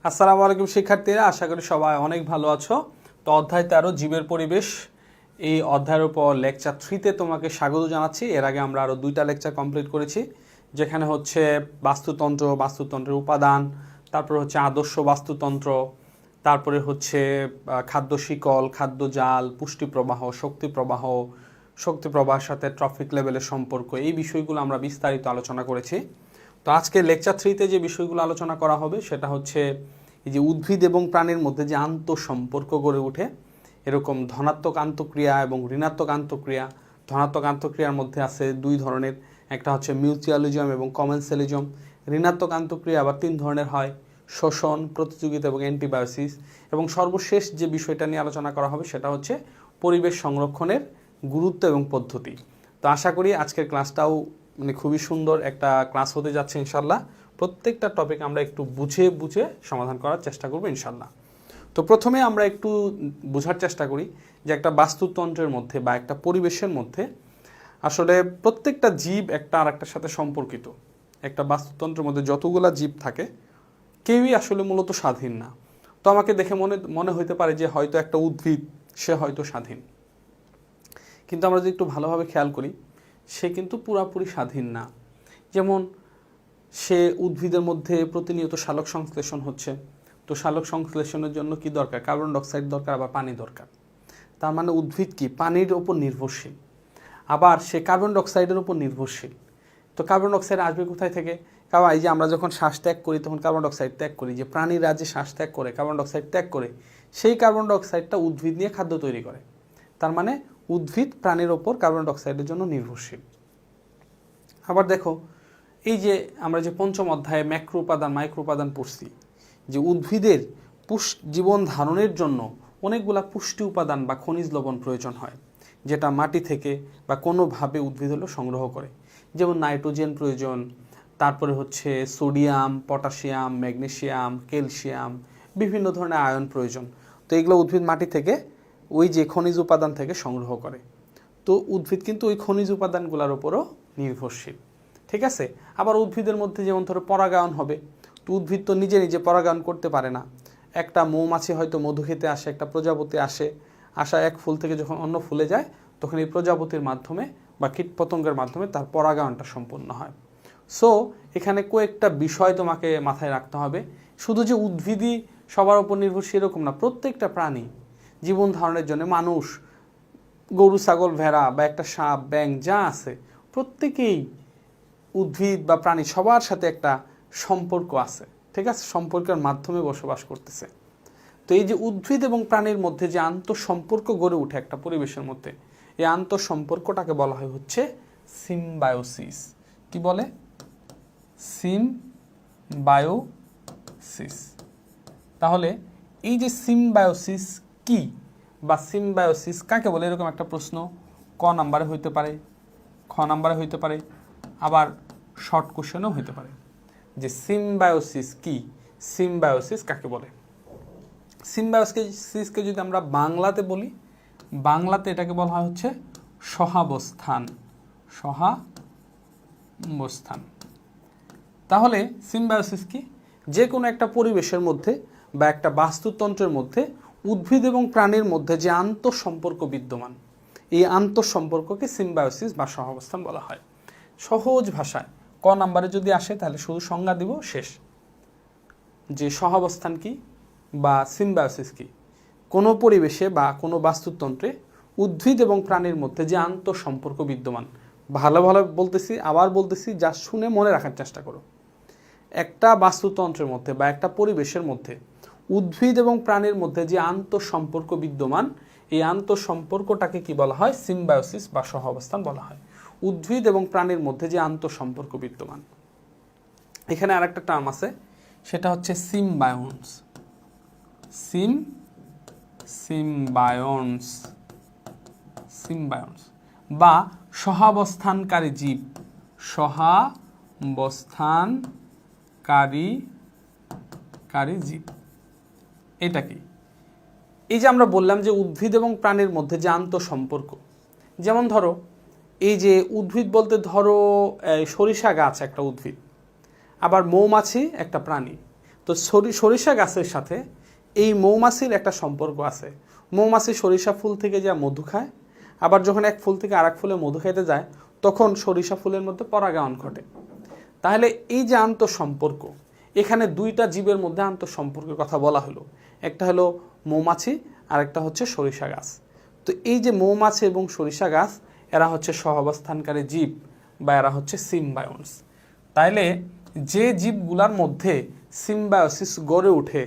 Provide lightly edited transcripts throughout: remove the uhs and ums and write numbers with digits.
আসসালামু আলাইকুম শিক্ষার্থীরা, আশা করি সবাই অনেক ভালো আছো। তো অধ্যায় 13 জীবের পরিবেশ, এই অধ্যায়ের উপর লেকচার 3তে তোমাকে স্বাগত জানাচ্ছি। এর আগে আমরা আরও 2টা লেকচার কমপ্লিট করেছি, যেখানে হচ্ছে বাস্তুতন্ত্র, বাস্তুতন্ত্রের উপাদান, তারপর হচ্ছে আদর্শ বাস্তুতন্ত্র, তারপরে হচ্ছে খাদ্য শিকল, খাদ্য জাল, পুষ্টি প্রবাহ, শক্তি প্রবাহের সাথে ট্রফিক লেভেলের সম্পর্ক, এই বিষয়গুলো আমরা বিস্তারিত আলোচনা করেছি। তো আজকে লেকচার 3তে যে বিষয়গুলো আলোচনা করা হবে সেটা হচ্ছে এই যে উদ্ভিদ এবং প্রাণীর মধ্যে যে আন্তঃসম্পর্ক গড়ে ওঠে, এরকম ধনাত্মক আন্তঃক্রিয়া এবং ঋণাত্মক আন্তঃক্রিয়া। ধনাত্মক আন্তঃক্রিয়ার মধ্যে আছে দুই ধরনের, একটা হচ্ছে মিউচুয়ালিজম এবং কমেন্সালিজম। ঋণাত্মক আন্তঃক্রিয়া আবার 3 ধরনের হয়: শোষণ, প্রতিযোগিতা এবং অ্যান্টিবায়োসিস। এবং সর্বশেষ যে বিষয়টা নিয়ে আলোচনা করা হবে সেটা হচ্ছে পরিবেশ সংরক্ষণের গুরুত্ব এবং পদ্ধতি। তো আশা করি আজকের ক্লাসটাও খুবই সুন্দর একটা ক্লাস হতে যাচ্ছে ইনশাল্লাহ। প্রত্যেকটা টপিক আমরা একটু বুঝে বুঝে সমাধান করার চেষ্টা করব ইনশাল্লাহ। তো প্রথমে আমরা একটু বোঝার চেষ্টা করি যে একটা বাস্তুতন্ত্রের মধ্যে বা একটা পরিবেশের মধ্যে আসলে প্রত্যেকটা জীব একটা আর একটার সাথে সম্পর্কিত। একটা বাস্তুতন্ত্রের মধ্যে যতগুলা জীব থাকে কেউই আসলে মূলত স্বাধীন না। তো আমাকে দেখে মনে হইতে পারে যে হয়তো একটা উদ্ভিদ, সে হয়তো স্বাধীন, কিন্তু আমরা যদি একটু ভালোভাবে খেয়াল করি সে কিন্তু পুরাপুরি স্বাধীন না। যেমন সে উদ্ভিদের মধ্যে প্রতিনিয়ত সালোক সংশ্লেষণ হচ্ছে, তো সালোক সংশ্লেষণের জন্য কি দরকার? কার্বন ডাইঅক্সাইড দরকার, আবার পানি দরকার। তার মানে উদ্ভিদ কি পানির ওপর নির্ভরশীল, আবার সে কার্বন ডাইঅক্সাইডের উপর নির্ভরশীল। তো কার্বন ডাইঅক্সাইড আসবে কোথায় থেকে? কারণ এই যে আমরা যখন শ্বাস ত্যাগ করি তখন কার্বন ডাইঅক্সাইড ত্যাগ করি, যে প্রাণীরা যে শ্বাস ত্যাগ করে কার্বন ডাইঅক্সাইড ত্যাগ করে, সেই কার্বন ডাইঅক্সাইডটা উদ্ভিদ নিয়ে খাদ্য তৈরি করে। তার মানে উদ্ভিদ প্রাণীর ওপর কার্বন ডাইঅক্সাইডের জন্য নির্ভরশীল। আবার দেখো, এই যে আমরা যে পঞ্চম অধ্যায়ে ম্যাক্রো উপাদান মাইক্রো উপাদান পড়ছি, যে উদ্ভিদের জীবন ধারণের জন্য অনেকগুলা পুষ্টি উপাদান বা খনিজ লবণ প্রয়োজন হয়, যেটা মাটি থেকে বা কোনোভাবে উদ্ভিদ হলো সংগ্রহ করে। যেমন নাইট্রোজেন প্রয়োজন, তারপরে হচ্ছে সোডিয়াম, পটাশিয়াম, ম্যাগনেসিয়াম, ক্যালসিয়াম, বিভিন্ন ধরনের আয়ন প্রয়োজন। তো এগুলো উদ্ভিদ মাটি থেকে ওই যে খনিজ উপাদান থেকে সংগ্রহ করে। তো উদ্ভিদ কিন্তু ওই খনিজ উপাদানগুলোর উপরও নির্ভরশীল, ঠিক আছে। আবার উদ্ভিদের মধ্যে যেমন ধরো পরাগায়ন হবে, তো উদ্ভিদ তো নিজে নিজে পরাগায়ন করতে পারে না। একটা মৌমাছি হয়তো মধু খেতে আসে, একটা প্রজাপতি আসা এক ফুল থেকে যখন অন্য ফুলে যায় তখন এই প্রজাপতির মাধ্যমে বা কীটপতঙ্গের মাধ্যমে তার পরাগায়নটা সম্পূর্ণ হয়। সো এখানে কয়েকটা বিষয় তোমাকে মাথায় রাখতে হবে। শুধু যে উদ্ভিদই সবার উপর নির্ভরশীল এরকম না, প্রত্যেকটা প্রাণী জীবন ধারণের জন্য, মানুষ, গরু, ছাগল, ভেড়া বা একটা সাপ, ব্যাঙ যা আছে, প্রত্যেকেই উদ্ভিদ বা প্রাণী সবার সাথে একটা সম্পর্ক আছে, ঠিক আছে, সম্পর্কের মাধ্যমে বসবাস করতেছে। তো এই যে উদ্ভিদ এবং প্রাণীর মধ্যে যে আন্তঃসম্পর্ক গড়ে ওঠে একটা পরিবেশের মধ্যে, এই আন্তঃসম্পর্কটাকে বলা হয় হচ্ছে সিম্বায়োসিস। কি বলে? সিম্বায়োসিস। তাহলে এই যে সিম্বায়োসিস কি বা সিম্বায়োসিস কাকে বলে, এরকম একটা প্রশ্ন ক নাম্বারে হইতে পারে, খ নাম্বারে হইতে পারে, আবার শর্ট কোশ্চেনও হইতে পারে, যে সিম্বায়োসিস কি, সিম্বায়োসিস কাকে বলে। সিম্বায়োসিসকে যদি আমরা বাংলাতে বলি, বাংলাতে এটাকে বলা হয় হচ্ছে সহাবস্থান। সহাবস্থান। তাহলে সিম্বায়োসিস কি? যে কোনো একটা পরিবেশের মধ্যে বা একটা বাস্তুতন্ত্রের মধ্যে উদ্ভিদ এবং প্রাণীর মধ্যে যে আন্তঃসম্পর্ক বিদ্যমান, এই আন্তঃসম্পর্ককে সিম্বায়োসিস বা সহাবস্থান বলা হয়। সহজ ভাষায় ক নাম্বারে যদি আসে তাহলে শুধু সংজ্ঞা দিব, শেষ। যে সহাবস্থান কি বা সিম্বায়োসিস কি? কোনো পরিবেশে বা কোনো বাস্তুতন্ত্রে উদ্ভিদ এবং প্রাণীর মধ্যে যে আন্তঃসম্পর্ক বিদ্যমান। ভালো ভালো বলতেছি, আবার বলতেছি, যা শুনে মনে রাখার চেষ্টা করো। একটা বাস্তুতন্ত্রের মধ্যে বা একটা পরিবেশের মধ্যে উদ্ভিদ এবং প্রাণীর মধ্যে যে আন্তঃসম্পর্ক বিদ্যমান, এই আন্তঃসম্পর্কটাকে কি বলা হয়? সিম্বায়োসিস বা সহাবস্থান বলা হয়। উদ্ভিদ এবং প্রাণীর মধ্যে যে আন্তঃসম্পর্ক বিদ্যমান। এখানে আরেকটা টার্ম আছে, সেটা হচ্ছে সিম্বায়ন্স। সিম্বায়ন্স বা সহাবস্থানকারী জীব। সহাবস্থানকারী জীব এটা কি? এই যে আমরা বললাম যে উদ্ভিদ এবং প্রাণীর মধ্যে যে আন্তঃসম্পর্ক, যেমন ধরো এই যে উদ্ভিদ বলতে ধরো সরিষা গাছ একটা উদ্ভিদ, আবার মৌমাছি একটা প্রাণী। তো সরিষা গাছের সাথে এই মৌমাছির একটা সম্পর্ক আছে। মৌমাছি সরিষা ফুল থেকে যা মধু খায়, আবার যখন এক ফুল থেকে আরেক ফুলে মধু খাইতে যায় তখন সরিষা ফুলের মধ্যে পরাগায়ন ঘটে। তাহলে এই যে আন্তঃসম্পর্ক, এখানে দুইটা জীবের মধ্যে আন্তঃসম্পর্কের কথা বলা হলো, একটা হলো মৌমাছি আর একটা হচ্ছে সরিষা গাছ। তো এই যে মৌমাছি এবং সরিষা গাছ এরা হচ্ছে সহাবস্থানকারী জীব বা এরা হচ্ছে সিম্বায়ন্স। তাইলে যে জীবগুলার মধ্যে সিম্বায়োসিস গড়ে ওঠে,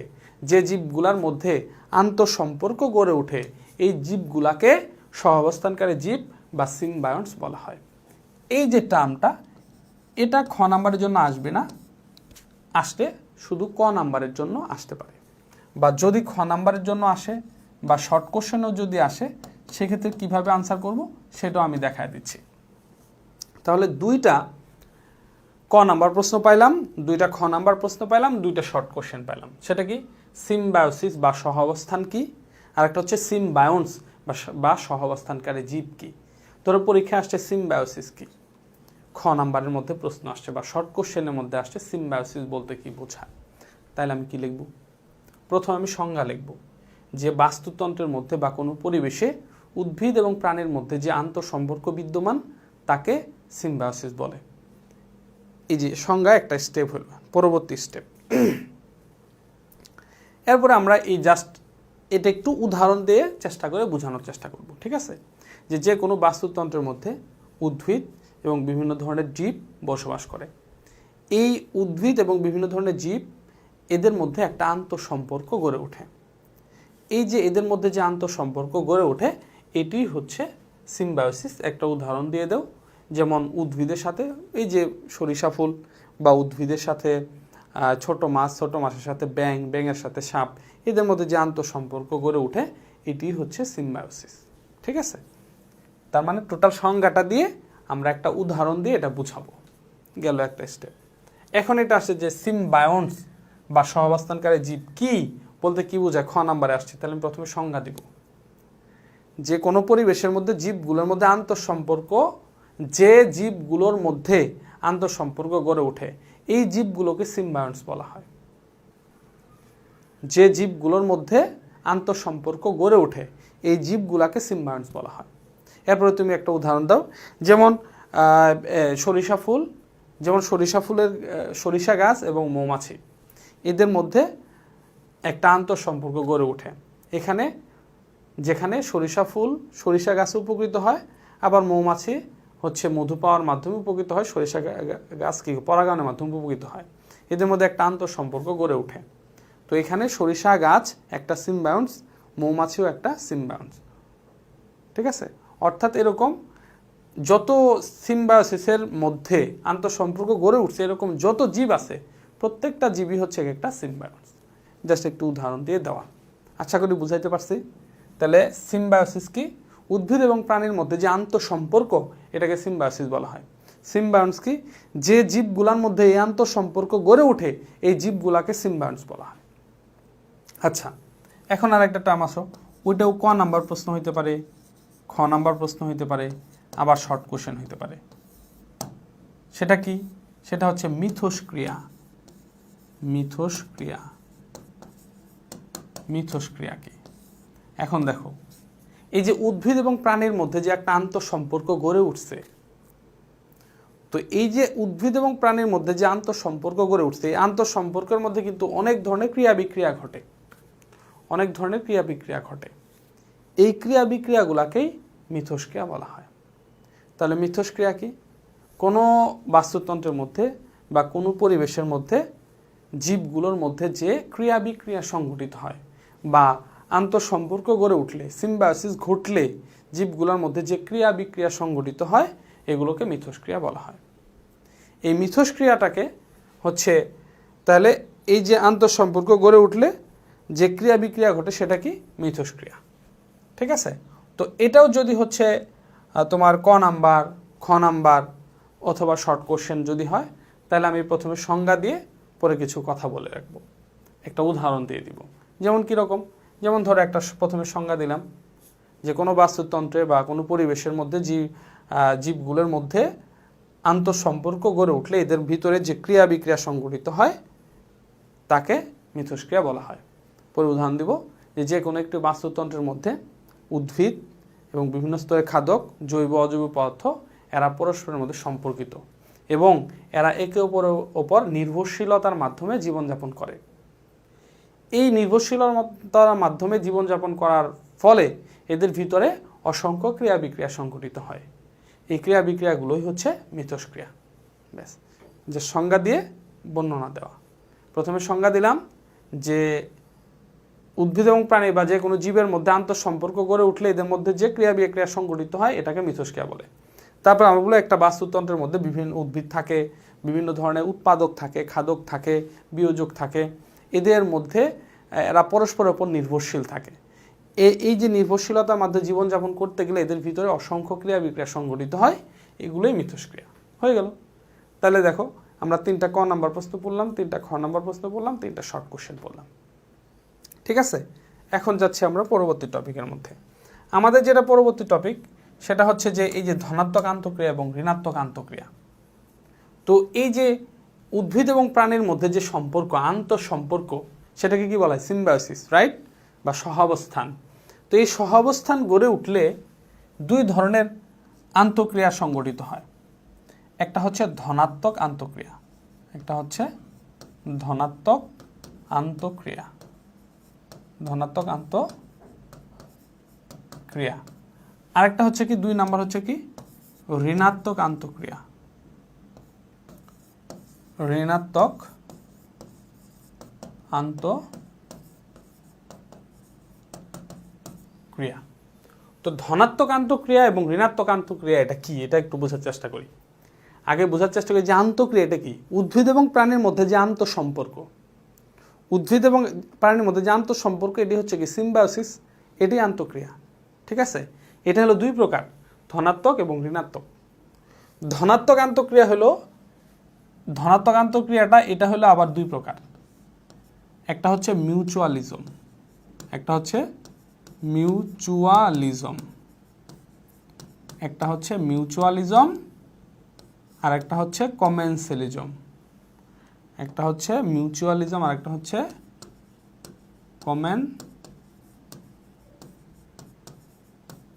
যে জীবগুলার মধ্যে আন্তঃসম্পর্ক গড়ে ওঠে, এই জীবগুলাকে সহাবস্থানকারী জীব বা সিম্বায়ন্স বলা হয়। এই যে টার্মটা, এটা খ নাম্বারের জন্য আসবে না, আসলে শুধু ক নাম্বারের জন্য আসতে পারে, বা যদি খ নাম্বারের জন্য আসে বা শর্ট কোশ্চেনও যদি আসে সেক্ষেত্রে কিভাবে আনসার করব সেটাও আমি দেখায় দিচ্ছি। তাহলে দুইটা ক নাম্বার প্রশ্ন পাইলাম, দুইটা খ নাম্বার প্রশ্ন পাইলাম, দুইটা শর্ট কোশ্চেন পাইলাম। সেটা কি? সিম্বায়োসিস বা সহাবস্থান কি, আর একটা হচ্ছে সিম্বায়ন্স বা সহাবস্থানকারী জীব কি। তোর পরীক্ষা আসছে সিম্বায়োসিস কি, খ নাম্বারের মধ্যে প্রশ্ন আসছে বা শর্ট কোশ্চেনের মধ্যে আসছে সিম্বায়োসিস বলতে কি বোঝায়। তাহলে আমি কি লিখব? প্রথম আমি সংজ্ঞা লিখব যে বাস্তুতন্ত্রের মধ্যে বা কোনো পরিবেশে উদ্ভিদ এবং প্রাণীর মধ্যে যে আন্তঃসম্পর্ক বিদ্যমান তাকে সিম্বায়োসিস বলে। এই যে সংজ্ঞা একটা স্টেপ হলো, পরবর্তী স্টেপ। এরপরে আমরা এই জাস্ট এটা একটু উদাহরণ দিয়ে চেষ্টা করে বোঝানোর চেষ্টা করব, ঠিক আছে? যে কোনো বাস্তুতন্ত্রের মধ্যে উদ্ভিদ এবং বিভিন্ন ধরনের জীব বসবাস করে। এই উদ্ভিদ এবং বিভিন্ন ধরনের জীব, এদের মধ্যে একটা আন্তঃসম্পর্ক গড়ে ওঠে। এই যে এদের মধ্যে যে আন্তঃসম্পর্ক গড়ে ওঠে এটি হচ্ছে সিম্বায়োসিস। একটা উদাহরণ দিয়ে দাও, যেমন উদ্ভিদের সাথে এই যে সরিষা ফুল, বা উদ্ভিদের সাথে ছোট মাছ, ছোট মাছের সাথে ব্যাঙ, ব্যাঙের সাথে সাপ, এদের মধ্যে যে আন্তঃসম্পর্ক গড়ে ওঠে এটি হচ্ছে সিম্বায়োসিস, ঠিক আছে? তার মানে টোটাল সংজ্ঞাটা দিয়ে আমরা একটা উদাহরণ দিয়ে এটা বুঝাবো, গেল একটা স্টেপ। এখন এটা আসছে যে সিম্বায়ন্স বা সহাবস্থানকারী জীব কি বলতে কি বোঝায়, খ নাম্বারে আসছে। তাহলে আমি প্রথমে সংজ্ঞা দিব। যে কোনো পরিবেশের মধ্যে জীবগুলোর মধ্যে আন্তঃসম্পর্ক, যে জীবগুলোর মধ্যে আন্তঃসম্পর্ক গড়ে ওঠে এই জীবগুলোকে সিম্বায়ন্স বলা হয়। যে জীবগুলোর মধ্যে আন্তঃসম্পর্ক গড়ে ওঠে এই জীবগুলোকে সিম্বায়ন্স বলা হয়। এরপরে তুমি একটা উদাহরণ দাও, যেমন সরিষা ফুল, যেমন সরিষা ফুলের সরিষা গাছ এবং মৌমাছি, এদের মধ্যে একটা আন্তঃসম্পর্ক গড়ে ওঠে। এখানে যেখানে সরিষা ফুল সরিষা গাছে উপকৃত হয়, আবার মৌমাছি হচ্ছে মধু পাওয়ার মাধ্যমে উপকৃত হয়, সরিষা গাছ কি পরাগায়নের মাধ্যমে উপকৃত হয়। এদের মধ্যে একটা আন্তঃসম্পর্ক গড়ে ওঠে। তো এখানে সরিষা গাছ একটা সিম্বায়ন্স, মৌমাছিও একটা সিম্বায়ন্স, ঠিক আছে? অর্থাৎ এরকম যত সিম্বায়োসিসের মধ্যে আন্তঃসম্পর্ক গড়ে উঠছে এরকম যত জীব আছে প্রত্যেকটা জীবই হচ্ছে একটা সিম্বায়ন্স। জাস্ট একটু উদাহরণ দিয়ে দেওয়া, আশা করি বুঝাইতে পারছি। তাহলে সিম্বায়োসিস কি? উদ্ভিদ এবং প্রাণীর মধ্যে যে আন্তঃসম্পর্ক এটাকে সিম্বায়োসিস বলা হয়। সিম্বায়ন্স কি? যে জীবগুলোর মধ্যে এই আন্তঃসম্পর্ক গড়ে ওঠে এই জীবগুলাকে সিম্বায়ন্স বলা হয়। আচ্ছা, এখন আর একটা টার্ম আসো, ওইটাও ক নাম্বার প্রশ্ন হইতে পারে, খ নাম্বার প্রশ্ন হইতে পারে, আবার শর্ট কোশ্চেন হইতে পারে। সেটা কি? সেটা হচ্ছে মিথস্ক্রিয়া। মিথস্ক্রিয়া, মিথস্ক্রিয়া কি? এখন দেখো, এই যে উদ্ভিদ এবং প্রাণীর মধ্যে যে একটা আন্তঃসম্পর্ক গড়ে উঠছে, তো এই যে উদ্ভিদ এবং প্রাণীর মধ্যে যে আন্তঃসম্পর্ক গড়ে উঠছে এই আন্তঃসম্পর্কের মধ্যে কিন্তু অনেক ধরনের ক্রিয়া বিক্রিয়া ঘটে, অনেক ধরনের ক্রিয়া বিক্রিয়া ঘটে। এই ক্রিয়া বিক্রিয়াগুলাকেই মিথস্ক্রিয়া বলা হয়। তাহলে মিথস্ক্রিয়া কি? কোনো বাস্তুতন্ত্রের মধ্যে বা কোনো পরিবেশের মধ্যে জীবগুলোর মধ্যে যে ক্রিয়া বিক্রিয়া সংঘটিত হয় বা আন্তঃসম্পর্ক গড়ে উঠলে, সিম্বায়োসিস ঘটলে জীবগুলোর মধ্যে যে ক্রিয়া বিক্রিয়া সংঘটিত হয় এগুলোকে মিথস্ক্রিয়া বলা হয়। এই মিথস্ক্রিয়াটাকে হচ্ছে, তাহলে এই যে আন্তঃসম্পর্ক গড়ে উঠলে যে ক্রিয়া বিক্রিয়া ঘটে সেটা কি? মিথস্ক্রিয়া, ঠিক আছে? তো এটাও যদি হচ্ছে তোমার ক নাম্বার, খ নাম্বার অথবা শর্ট কোশ্চেন যদি হয় তাহলে আমি প্রথমে সংজ্ঞা দিয়ে পরে কিছু কথা বলে রাখবো, একটা উদাহরণ দিয়ে দিব। যেমন কীরকম? যেমন ধরো একটা প্রথমে সংজ্ঞা দিলাম যে কোনো বাস্তুতন্ত্রে বা কোনো পরিবেশের মধ্যে জীবগুলোর মধ্যে আন্তঃসম্পর্ক গড়ে উঠলে এদের ভিতরে যে ক্রিয়া বিক্রিয়া সংঘটিত হয় তাকে মিথস্ক্রিয়া বলা হয়। পরে উদাহরণ দিব যে কোনো একটি বাস্তুতন্ত্রের মধ্যে উদ্ভিদ এবং বিভিন্ন স্তরের খাদক, জৈব অজৈব পদার্থ এরা পরস্পরের মধ্যে সম্পর্কিত এবং এরা একে অপরের ওপর নির্ভরশীলতার মাধ্যমে জীবনযাপন করে। এই নির্ভরশীলতার মাধ্যমে জীবনযাপন করার ফলে এদের ভিতরে অসংখ্য ক্রিয়া বিক্রিয়া সংঘটিত হয়। এই ক্রিয়া বিক্রিয়াগুলোই হচ্ছে মিথস্ক্রিয়া। ব্যাস, যে সংজ্ঞা দিয়ে বর্ণনা দেওয়া। প্রথমে সংজ্ঞা দিলাম যে উদ্ভিদ এবং প্রাণী বা যে কোনো জীবের মধ্যে আন্তঃসম্পর্ক গড়ে উঠলে এদের মধ্যে যে ক্রিয়া বিক্রিয়া সংঘটিত হয় এটাকে মিথস্ক্রিয়া বলে। তারপর আমরা বলবো একটা বাস্তুতন্ত্রের মধ্যে বিভিন্ন উদ্ভিদ থাকে, বিভিন্ন ধরনের উৎপাদক থাকে, খাদক থাকে, বিয়োজক থাকে, এদের মধ্যে এরা পরস্পরের ওপর নির্ভরশীল থাকে। এই যে নির্ভরশীলতার মাধ্যমে জীবনযাপন করতে গেলে এদের ভিতরে অসংখ্য ক্রিয়া বিক্রিয়া সংঘটিত হয়, এগুলোই মিথস্ক্রিয়া। হয়ে গেল। তাহলে দেখো আমরা 3টা ক নাম্বার প্রশ্ন পড়লাম, 3টা খ নাম্বার প্রশ্ন পড়লাম, 3টা শর্ট কোশ্চেন পড়লাম। ঠিক আছে, এখন যাচ্ছি আমরা পরবর্তী টপিকের মধ্যে। আমাদের যেটা পরবর্তী টপিক সেটা হচ্ছে যে এই যে ধনাত্মক আন্তঃক্রিয়া এবং ঋণাত্মক আন্তঃক্রিয়া। তো এই যে উদ্ভিদ এবং প্রাণীর মধ্যে যে সম্পর্ক, আন্তঃসম্পর্ক, সেটাকে কি বলা হয়? সিম্বায়োসিস, রাইট, বা সহাবস্থান। তো এই সহাবস্থান গড়ে উঠলে 2 ধরনের আন্তঃক্রিয়া সংঘটিত হয়। একটা হচ্ছে ধনাত্মক আন্তঃক্রিয়া, একটা হচ্ছে ধনাত্মক আন্তঃক্রিয়া, ধনাত্মক আন্তঃক্রিয়া। আরেকটা হচ্ছে কি 2 নাম্বার হচ্ছে কি ঋণাত্মক আন্তঃক্রিয়া, ঋণাত্মক আন্তঃক্রিয়া। তো ধনাত্মক আন্তঃক্রিয়া এবং ঋণাত্মক আন্তঃক্রিয়া এটা কি, এটা একটু বোঝার চেষ্টা করি। আগে বোঝার চেষ্টা করি যে আন্তঃক্রিয়া এটা কি। উদ্ভিদ এবং প্রাণীর মধ্যে যে আন্তঃসম্পর্ক, উদ্ভিদ এবং প্রাণীর মধ্যে যে আন্তঃসম্পর্ক, এটি হচ্ছে কি সিম্বায়োসিস, এটি আন্তঃক্রিয়া। ঠিক আছে, এটা হলো 2 প্রকার, ধনাত্মক এবং ঋণাত্মক। ধনাত্মক আন্তঃক্রিয়া হলো, ধনাত্মক আন্তঃক্রিয়াটা এটা হলো আবার 2 প্রকার। একটা হচ্ছে মিউচুয়ালিজম, একটা হচ্ছে মিউচুয়ালিজম, একটা হচ্ছে মিউচুয়ালিজম, আর একটা হচ্ছে কমেন্সালিজম। একটা হচ্ছে মিউচুয়ালিজম আর একটা হচ্ছে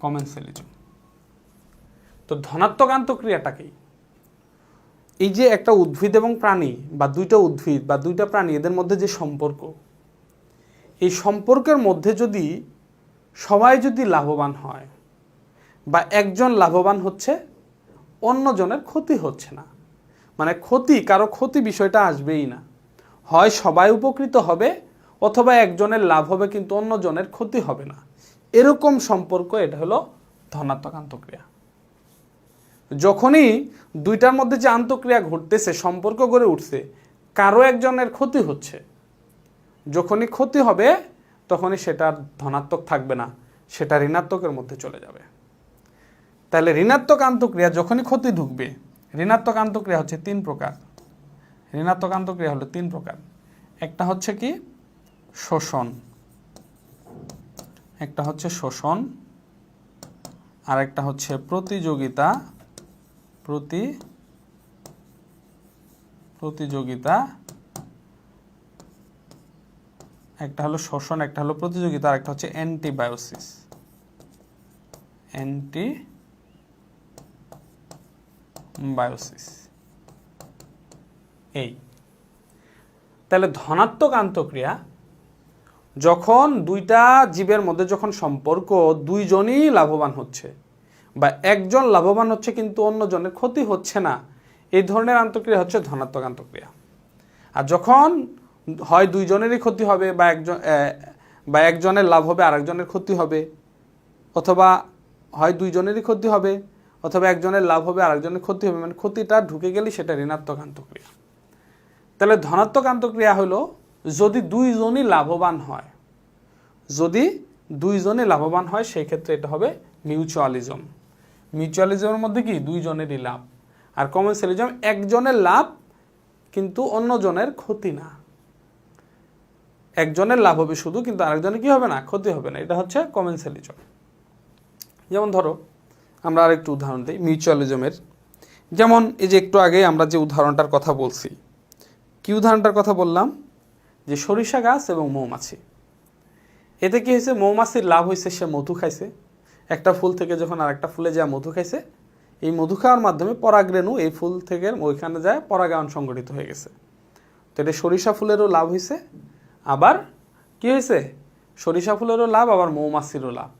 কমেন্সালিজম। তো ধনাত্মক আন্তঃক্রিয়াটা কি? এই যে একটা উদ্ভিদ এবং প্রাণী বা 2টা উদ্ভিদ বা 2টা প্রাণী, এদের মধ্যে যে সম্পর্ক, এই সম্পর্কের মধ্যে যদি সবাই যদি লাভবান হয় বা একজন লাভবান হচ্ছে, অন্যজনের ক্ষতি হচ্ছে না, মানে কারো ক্ষতি বিষয়টা আসবেই না। হয় সবাই উপকৃত হবে অথবা একজনের লাভ হবে কিন্তু অন্যজনের ক্ষতি হবে না, এরকম সম্পর্ক, এটা হলো ধনাত্মক আন্তঃক্রিয়া। যখনই 2টার মধ্যে যে আন্তঃক্রিয়া ঘটতেছে, সম্পর্ক গড়ে উঠছে, কারো একজনের ক্ষতি হচ্ছে, যখনই ক্ষতি হবে তখনই সেটা ধনাত্মক থাকবে না, সেটা ঋণাত্মকের মধ্যে চলে যাবে। তাহলে ঋণাত্মক আন্তঃক্রিয়া যখনই ক্ষতি ঢুকবে, ঋণাত্মক আন্তঃক্রিয়া হচ্ছে 3 প্রকার। ঋণাত্মক আন্তঃক্রিয়া হলো 3 প্রকার। একটা হচ্ছে কি শোষণ, একটা হচ্ছে শোষণ, আর একটা হচ্ছে প্রতিযোগিতা, প্রতিযোগিতা, একটা হলো শোষণ, একটা হলো প্রতিযোগিতা, আর একটা হচ্ছে অ্যান্টিবায়োসিস, অ্যান্টিবায়োসিস। এই তাহলে ধনাত্মক আন্তঃক্রিয়া যখন 2টা জীবের মধ্যে যখন সম্পর্ক, 2 জনই লাভবান হচ্ছে বা একজন লাভবান হচ্ছে কিন্তু অন্যজনের ক্ষতি হচ্ছে না, এই ধরনের আন্তঃক্রিয়া হচ্ছে ধনাত্মক আন্তঃক্রিয়া। আর যখন হয় 2 জনেরই ক্ষতি হবে বা একজনের লাভ হবে আর একজনের ক্ষতি হবে, অথবা হয় 2 জনেরই ক্ষতি হবে অথবা একজনের লাভ হবে আর একজনের ক্ষতি হবে, মানে ক্ষতিটা ঢুকে গেলে সেটা ঋণাত্মক আন্তঃক্রিয়া। তাহলে ধনাত্মক আন্তঃক্রিয়া হলো যদি 2 জনই লাভবান হয়, যদি 2 জনে লাভবান হয় সেই ক্ষেত্রে এটা হবে মিউচুয়ালিজম। মিউচুয়ালিজমের মধ্যে কি 2 জনেরই লাভ। আর কমেন্সালিজম একজনের লাভ কিন্তু অন্যজনের ক্ষতি না, একজনের লাভ হবে শুধু কিন্তু আরেকজনের কি হবে না, ক্ষতি হবে না, এটা হচ্ছে কমেন্সালিজম। যেমন ধরো আমরা আরেকটু উদাহরণ দিই মিউচুয়ালিজমের। যেমন এই যে একটু আগে আমরা যে উদাহরণটার কথা বলছি, কি উদাহরণটার কথা বললাম যে সরিষা গাছ এবং মৌমাছি। এতে কি হয়েছে, মৌমাছির লাভ হয়েছে, সে মধু খাইছে, একটা ফুল থেকে যখন আর একটা ফুলে যায় মধু খাইছে, এই মধু খাওয়ার মাধ্যমে পরাগরেণু এই ফুল থেকে ওইখানে যায় পরাগায়ন সংগঠিত হয়ে গেছে। তো এটা সরিষা ফুলেরও লাভ হয়েছে, আবার কি হয়েছে, সরিষা ফুলেরও লাভ, আবার মৌমাছিরও লাভ।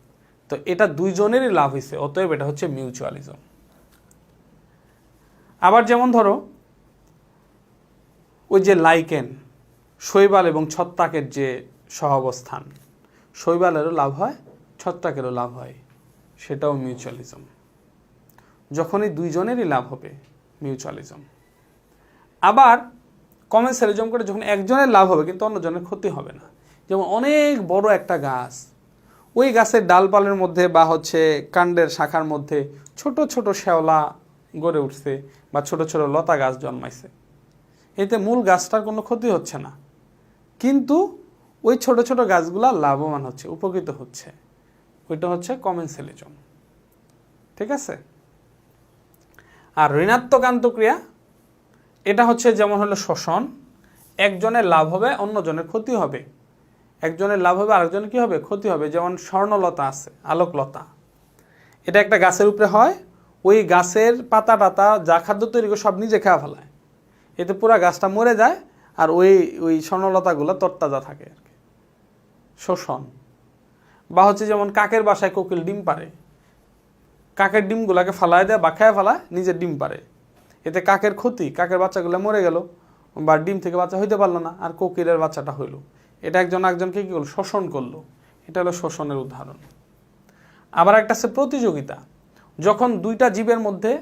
তো এটা দুইজনেরই লাভ হয়েছে, অতএব এটা হচ্ছে মিউচুয়ালিজম। আবার যেমন ধরো ওই যে লাইকেন, শৈবাল এবং ছত্রাকের যে সহাবস্থান, শৈবালেরও লাভ হয়, ছত্রাকেরও লাভ হয়, সেটাও মিউচুয়ালিজম। যখনই দুইজনেরই লাভ হবে, মিউচুয়ালিজম। আবার কমেন্সালিজম করে যখন একজনের লাভ হবে কিন্তু অন্যজনের ক্ষতি হবে না। যেমন অনেক বড় একটা গাছ, ওই গাছের ডালপালের মধ্যে বা হচ্ছে কাণ্ডের শাখার মধ্যে ছোট ছোট শ্যাওলা গড়ে উঠছে বা ছোট ছোট লতা গাছ জন্মাইছে, এতে মূল গাছটার কোনো ক্ষতি হচ্ছে না, কিন্তু ওই ছোট ছোট গাছগুলা লাভবান হচ্ছে, উপকৃত হচ্ছে। ওইটা হচ্ছে কমেন্সালিজম। ঠিক আছে। আর ঋণাত্মক আন্তঃক্রিয়া, এটা হচ্ছে যেমন হলো শোষণ, একজনের লাভ হবে অন্যজনের ক্ষতি হবে, একজনের লাভ হবে আরেকজনের কি হবে, ক্ষতি হবে। যেমন স্বর্ণলতা আছে, আলোকলতা, এটা একটা গাছের উপরে হয়, ওই গাছের পাতা টাতা যা খাদ্য তৈরি করে সব নিজে খাওয়া ফেলায়, এতে পুরা গাছটা মরে যায়, আর ওই ওই স্বর্ণলতাগুলো তরতাজা থাকে আর কি, শোষণ। বা হচ্ছে যেমন কাকের বাসায় কোকিল ডিম পারে, কাকের ডিমগুলাকে ফালায় দেয় বা খায় ফেলায়, নিজের ডিম পারে, এতে কাকের ক্ষতি, কাকের বাচ্চাগুলো মরে গেল বা ডিম থেকে বাচ্চা হইতে পারলো না, আর কোকিলের বাচ্চাটা হইলো। এটা একজন একজনকে কী করলো, শোষণ করলো। এটা হলো শোষণের উদাহরণ। আবার একটা আছে প্রতিযোগিতা, যখন দুইটা জীবের মধ্যে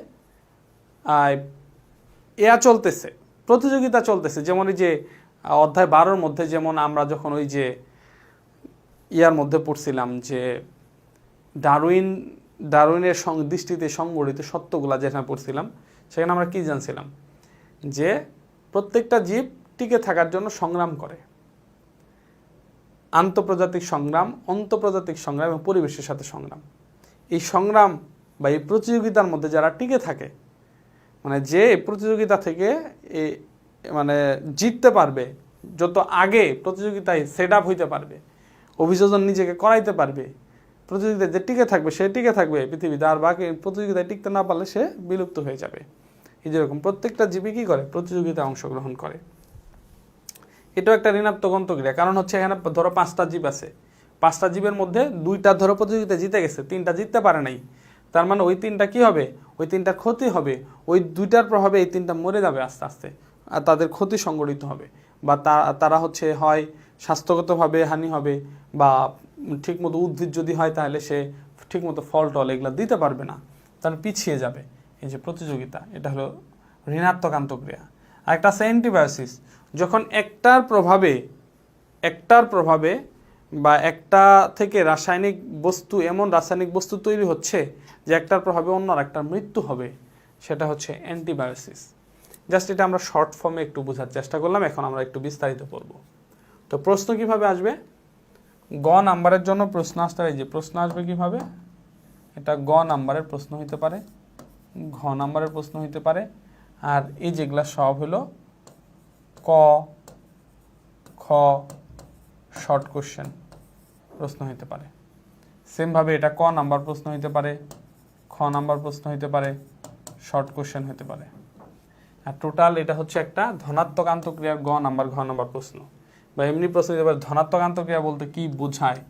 চলতেছে, প্রতিযোগিতা চলতেছে। যেমন এই যে অধ্যায় 12 মধ্যে যেমন আমরা যখন ওই যে ইয়ার মধ্যে পড়ছিলাম যে ডারউইনের দৃষ্টিতে সংগঠিত সত্যগুলা যেখানে পড়ছিলাম, সেখানে আমরা কি জানছিলাম, যে প্রত্যেকটা জীব টিকে থাকার জন্য সংগ্রাম করে, আন্তঃপ্রজাতিক সংগ্রাম, অন্তঃপ্রজাতিক সংগ্রাম এবং পরিবেশের সাথে সংগ্রাম। এই সংগ্রাম বা এই প্রতিযোগিতার মধ্যে যারা টিকে থাকে, মানে যে প্রতিযোগিতা থেকে মানে জিততে পারবে, যত আগে প্রতিযোগিতায় সেট আপ হইতে পারবে, অভিযোজন নিজেকে করাইতে পারবে, প্রতিযোগিতায় যে টিকে থাকবে সে টিকে থাকবে পৃথিবীতে, আর বাকি প্রতিযোগিতায় টিকতে না পারলে সে বিলুপ্ত হয়ে যাবে। এই যেরকম প্রত্যেকটা জীবী কী করে, প্রতিযোগিতায় অংশগ্রহণ করে। এটাও একটা ঋণাত্মক অন্তঃক্রিয়া। কারণ হচ্ছে এখানে ধরো 5টা জীব আছে, 5টা জীবের মধ্যে 2টা ধরো প্রতিযোগিতায় জিতে গেছে, 3টা জিততে পারে নাই, তার মানে ওই 3টা কি হবে, ওই 3টার ক্ষতি হবে, ওই 2টার প্রভাবে এই 3টা মরে যাবে আস্তে আস্তে, আর তাদের ক্ষতি সংগঠিত হবে, বা তারা হচ্ছে হয় স্বাস্থ্যগতভাবে হানি হবে, বা ঠিকমতো উদ্ভিদ যদি হয় তাহলে সে ঠিকমতো ফল টল এগুলো দিতে পারবে না, তাহলে পিছিয়ে যাবে। এই যে প্রতিযোগিতা, এটা হলো ঋণাত্মক আন্তঃক্রিয়া। আর একটা আছে অ্যান্টিবায়োসিস, যখন একটার প্রভাবে বা একটা থেকে এমন রাসায়নিক বস্তু তৈরি হচ্ছে যে একটার প্রভাবে অন্য আরেকটার মৃত্যু হবে, সেটা হচ্ছে অ্যান্টিবায়োসিস। জাস্ট এটা আমরা শর্ট ফর্মে একটু বোঝার চেষ্টা করলাম, এখন আমরা একটু বিস্তারিত করব। তো প্রশ্ন কিভাবে আসবে, গ নাম্বারের জন্য প্রশ্ন আসতে পারে, যে প্রশ্ন আসবে কিভাবে, এটা গ নাম্বারের প্রশ্ন হইতে পারে, ঘ নাম্বারের প্রশ্ন হইতে পারে, আর এই যেগুলা সব হলো ক খ শর্ট কোশ্চেন প্রশ্ন হইতে পারে। সেমভাবে এটা ক নাম্বার প্রশ্ন হইতে পারে, খ নাম্বার প্রশ্ন হইতে পারে, শর্ট কোশ্চেন হইতে পারে। আর টোটাল এটা হচ্ছে একটা ধনাত্মক আন্তঃক্রিয়ার ঘ নাম্বার প্রশ্ন, বা এমনি প্রশ্ন হইতে পারে ধনাত্মক আন্তঃক্রিয়া বলতে কি বোঝায়,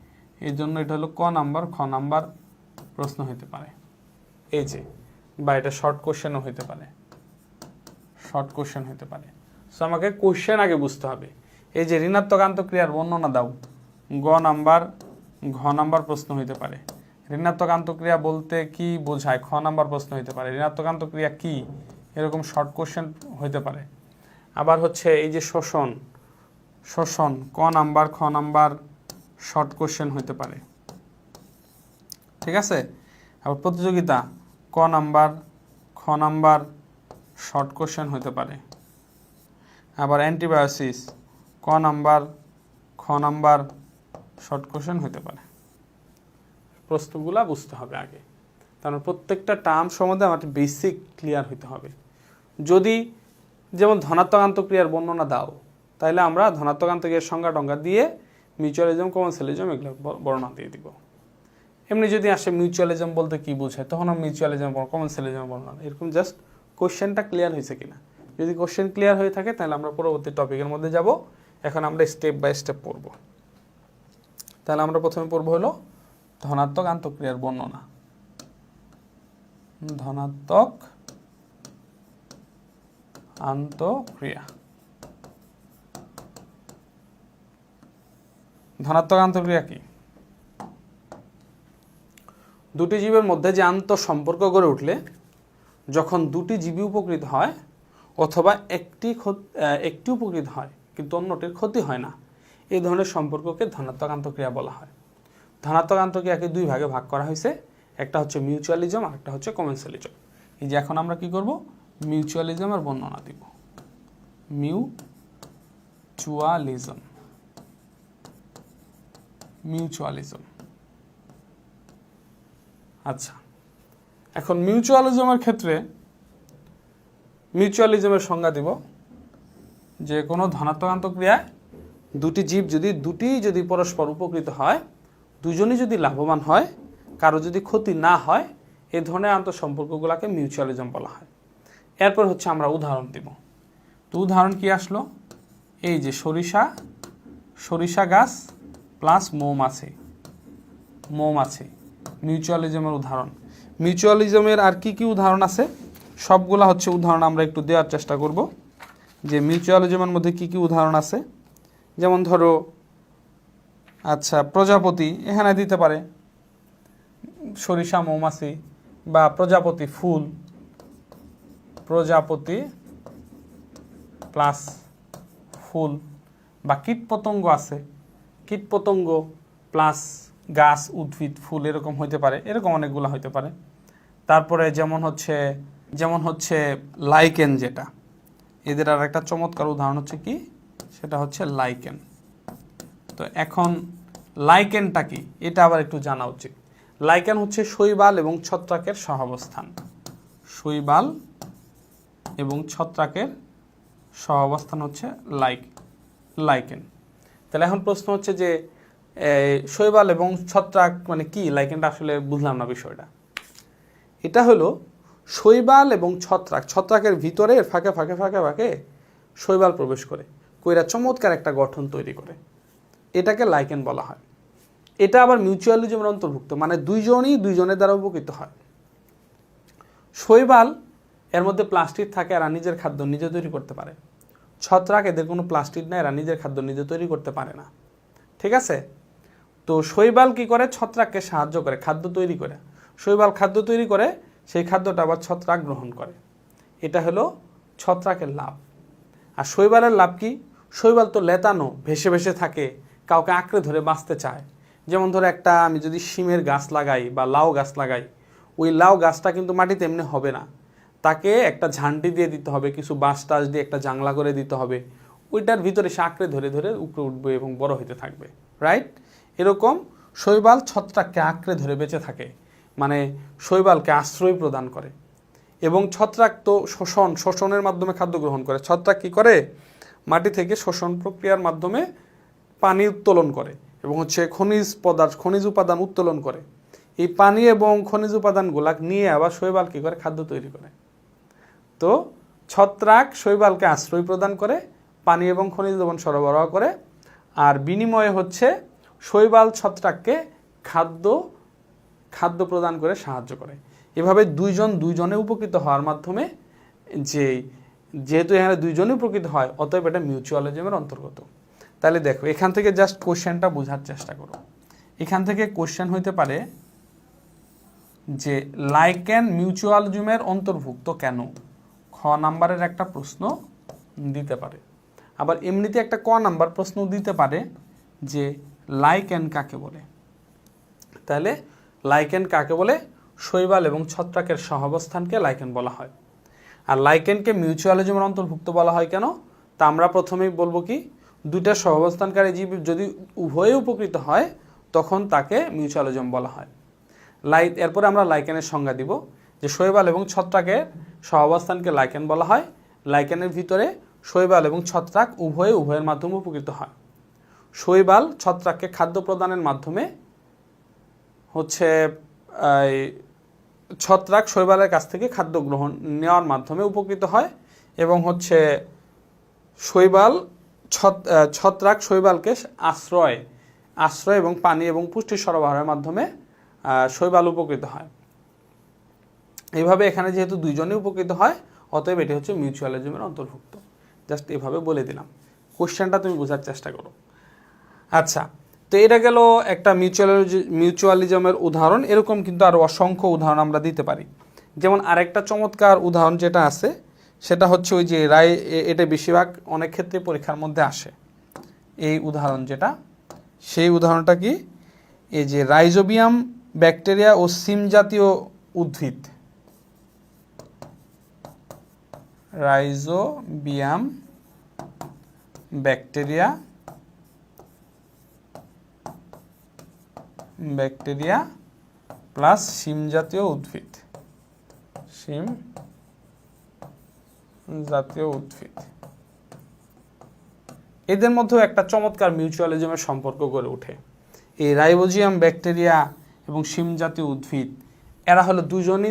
এই জন্য এটা হলো ক নাম্বার খ নাম্বার প্রশ্ন হইতে পারে। এই যে, বা এটা শর্ট কোশ্চেনও হইতে পারে, শর্ট কোশ্চেন হইতে পারে। সো আমাকে কোশ্চেন আগে বুঝতে হবে। এই যে ঋণাত্মক আন্তঃক্রিয়ার বর্ণনা দাও, গ নাম্বার ঘ নাম্বার প্রশ্ন হইতে পারে। ঋণাত্মক আন্তঃক্রিয়া বলতে কি বোঝায়, খ নাম্বার প্রশ্ন হইতে পারে। ঋণাত্মক আন্তঃক্রিয়া কি, এরকম শর্ট কোশ্চেন হইতে পারে। আবার হচ্ছে এই যে শোষণ ক নাম্বার খ নাম্বার শর্ট কোশ্চেন হইতে পারে, ঠিক আছে। আবার প্রতিযোগিতা ক নাম্বার খ নাম্বার শর্ট কোশ্চেন হইতে পারে। আবার অ্যান্টিবায়োসিস ক নাম্বার খ নাম্বার শর্ট কোশ্চেন হইতে পারে। প্রশ্নগুলা বুঝতে হবে আগে, কারণ প্রত্যেকটা টার্ম সম্বন্ধে আমার বেসিক ক্লিয়ার হইতে হবে। যদি যেমন ধনাত্মক আন্তঃক্রিয়ার বর্ণনা দাও, তাহলে আমরা ধনাত্মক আন্তঃক্রিয়ার সংজ্ঞা টঙ্গা দিয়ে মিউচুয়ালিজম কমেন্সালিজম এগুলো বর্ণনা দিয়ে দিব। এমনি যদি আসে মিউচুয়ালিজম বলতে কি বোঝায়, তখন আমরা মিউচুয়ালিজম কমেন্সালিজম বর্ণনা, এরকম জাস্ট কোশ্চেনটা ক্লিয়ার হয়েছে কিনা। যদি কোশ্চেন ক্লিয়ার হয়ে থাকে তাহলে আমরা পরবর্তী টপিকের মধ্যে যাব। এখন আমরা স্টেপ বাই স্টেপ পড়ব। তাহলে আমরা প্রথমে পড়ব হলো ধনাত্মক আন্তঃক্রিয়ার বর্ণনা। ধনাত্মক আন্তঃক্রিয়া। ধনাত্মক আন্তঃক্রিয়া কি? দুটি জীবের মধ্যে যে আন্তঃসম্পর্ক গড়ে উঠলে যখন দুটি জীবী উপকৃত হয় অথবা একটি উপকৃত হয় কিন্তু অন্যটির ক্ষতি হয় না, এই ধরনের সম্পর্ককে ধনাত্মক আন্তঃক্রিয়া বলা হয়। ধনাত্মক আন্তঃক্রিয়াকে দুই ভাগে ভাগ করা হয়েছে, একটা হচ্ছে মিউচুয়ালিজম আর একটা হচ্ছে কমেন্সালিজম। এই যে এখন আমরা কি করব, মিউচুয়ালিজমের বর্ণনা দিব। মিউচুয়ালিজম। আচ্ছা, এখন মিউচুয়ালিজমের ক্ষেত্রে মিউচুয়ালিজমের সংজ্ঞা দিব যে কোনো ধনাত্মক আন্তঃক্রিয়ায় দুটি জীব যদি পরস্পর উপকৃত হয়, দুজনই যদি লাভবান হয়, কারো যদি ক্ষতি না হয়, এই ধরনের আন্তঃসম্পর্কগুলোকে মিউচুয়ালিজম বলা হয়। এরপর হচ্ছে আমরা উদাহরণ দিব। তো উদাহরণ কি আসলো, এই যে সরিষা গাছ প্লাস মৌমাছি মিউচুয়ালিজমের উদাহরণ। মিউচুয়ালিজমের আর কি কি উদাহরণ আছে সবগুলা হচ্ছে উদাহরণ আমরা একটু দেওয়ার চেষ্টা করব, যে মিউচুয়ালিজমের মধ্যে কি কি উদাহরণ আছে। যেমন ধরো, আচ্ছা, প্রজাপতি এখানে দিতে পারে, সরিষা মৌমাছি, বা প্রজাপতি ফুল, প্রজাপতি প্লাস ফুল, বা কীটপতঙ্গ আছে, কীটপতঙ্গ প্লাস গাছ, উদ্ভিদ, ফুল, এরকম হইতে পারে, এরকম অনেকগুলো হইতে পারে। তারপরে যেমন হচ্ছে লাইকেন, যেটা এদের আর একটা চমৎকার উদাহরণ হচ্ছে কি, সেটা হচ্ছে লাইকেন। তো এখন লাইকেনটা কি এটা আবার একটু জানা উচিত। লাইকেন হচ্ছে শৈবাল এবং ছত্রাকের সহাবস্থান। শৈবাল এবং ছত্রাকের সহাবস্থান হচ্ছে লাইকেন। তাহলে এখন প্রশ্ন হচ্ছে যে শৈবাল এবং ছত্রাক মানে কি? লাইকেনটা আসলে বুঝলাম না বিষয়টা। এটা হলো শৈবাল এবং ছত্রাকের ভিতরে ফাঁকে শৈবাল প্রবেশ করে কইরা চমৎকার একটা গঠন তৈরি করে, এটাকে লাইকেন বলা হয়। এটা আবার মিউচুয়ালিজমের অন্তর্ভুক্ত, মানে দুইজনের দ্বারা উপকৃত হয়। শৈবাল এর মধ্যে প্লাস্টিক থাকে, এরা নিজের খাদ্য নিজে তৈরি করতে পারে। ছত্রাক এদের কোনো প্লাস্টিক নেই, এরা নিজের খাদ্য নিজে তৈরি করতে পারে না। ঠিক আছে? তো শৈবাল কি করে? ছত্রাককে সাহায্য করে খাদ্য তৈরি করে। শৈবাল খাদ্য তৈরি করে, সেই খাদ্যটা আবার ছত্রাক গ্রহণ করে। এটা হলো ছত্রাকের লাভ। আর শৈবালের লাভ কি? শৈবাল তো লেতানো, ভেসে থাকে, কাউকে আঁকড়ে ধরে বাঁচতে চায়। যেমন ধরো আমি যদি শিমের গাছ লাগাই বা লাউ গাছ লাগাই, ওই লাউ গাছটা কিন্তু মাটিতে এমনি হবে না, তাকে একটা ঝান্ডি দিয়ে দিতে হবে, কিছু বাঁশ টাস দিয়ে একটা জাংলা করে দিতে হবে, ওইটার ভিতরে সে আঁকড়ে ধরে উপরে উঠবে এবং বড় হইতে থাকবে। রাইট? এরকম শৈবাল ছত্রাককে আঁকড়ে ধরে বেঁচে থাকে, মানে শৈবালকে আশ্রয় প্রদান করে। এবং ছত্রাক তো শোষণের মাধ্যমে খাদ্য গ্রহণ করে। ছত্রাক কি করে? মাটি থেকে শোষণ প্রক্রিয়ার মাধ্যমে পানি উত্তোলন করে এবং খনিজ উপাদান উত্তোলন করে। এই পানি এবং খনিজ উপাদানগুলা নিয়ে আবার শৈবাল কি করে? খাদ্য তৈরি করে। তো ছত্রাক শৈবালকে আশ্রয় প্রদান করে, পানি এবং খনিজ লবণ সরবরাহ করে, আর বিনিময়ে হচ্ছে শৈবাল ছত্রাককে খাদ্য প্রদান করে সাহায্য করে। এভাবে দুইজনে উপকৃত হওয়ার মাধ্যমে যেহেতু এখানে দুইজনে উপকৃত হয়, অতএব এটা মিউচুয়ালিজমের অন্তর্গত। তাহলে দেখো, এখান থেকে জাস্ট কোশ্চেনটা বোঝার চেষ্টা করো। এখান থেকে কোশ্চেন হইতে পারে যে লাইকেন মিউচুয়ালিজমের অন্তর্ভুক্ত কেন? খ নাম্বারের একটা প্রশ্ন দিতে পারে। আবার এমনিতে একটা ক নাম্বার প্রশ্ন দিতে পারে যে লাইকেন কাকে বলে। তাহলে লাইকেন কাকে বলে? শৈবাল এবং ছত্রাকের সহাবস্থানকে লাইকেন বলা হয়। আর লাইকেনকে মিউচুয়ালিজমের অন্তর্ভুক্ত বলা হয় কেন? তা আমরা প্রথমেই বলবো কি, দুইটা সহাবস্থানকারী জীব যদি উভয়ে উপকৃত হয় তখন তাকে মিউচুয়ালিজম বলা হয়। এরপরে আমরা লাইকেনের সংজ্ঞা দিব যে শৈবাল এবং ছত্রাকের সহাবস্থানকে লাইকেন বলা হয়। লাইকেনের ভিতরে শৈবাল এবং ছত্রাক উভয়ের মাধ্যমে উপকৃত হয়। শৈবাল ছত্রাককে খাদ্য প্রদানের মাধ্যমে হচ্ছে ছত্রাক শৈবালের কাছ থেকে খাদ্য নেওয়ার মাধ্যমে উপকৃত হয় এবং হচ্ছে ছত্রাক শৈবালকে আশ্রয় এবং পানি এবং পুষ্টি সরবরাহের মাধ্যমে শৈবাল উপকৃত হয়। এইভাবে এখানে যেহেতু দুইজনই উপকৃত হয়, অতএব এটি হচ্ছে মিউচুয়ালিজমের অন্তর্ভুক্ত। জাস্ট এভাবে বলে দিলাম, কোশ্চেনটা তুমি বোঝার চেষ্টা করো। আচ্ছা, তো এটা গেল একটা মিউচুয়ালিজমের উদাহরণ। এরকম কিন্তু আরও অসংখ্য উদাহরণ আমরা দিতে পারি। যেমন আরেকটা চমৎকার উদাহরণ যেটা আছে সেটা হচ্ছে ওই যে এটা বেশিরভাগ অনেক ক্ষেত্রে পরীক্ষার মধ্যে আসে। এই উদাহরণ যেটা, সেই উদাহরণটা কি, এই যে রাইজোবিয়াম ব্যাকটেরিয়া ও সিম জাতীয় উদ্ভিদ, রাইজোবিয়াম ব্যাকটেরিয়া প্লাস সিম জাতীয় উদ্ভিদ, এদের মধ্যেও একটা চমৎকার মিউচুয়ালিজমের সম্পর্ক গড়ে ওঠে। এই রাইজোবিয়াম ব্যাকটেরিয়া এবং সিম জাতীয় উদ্ভিদ এরা হলো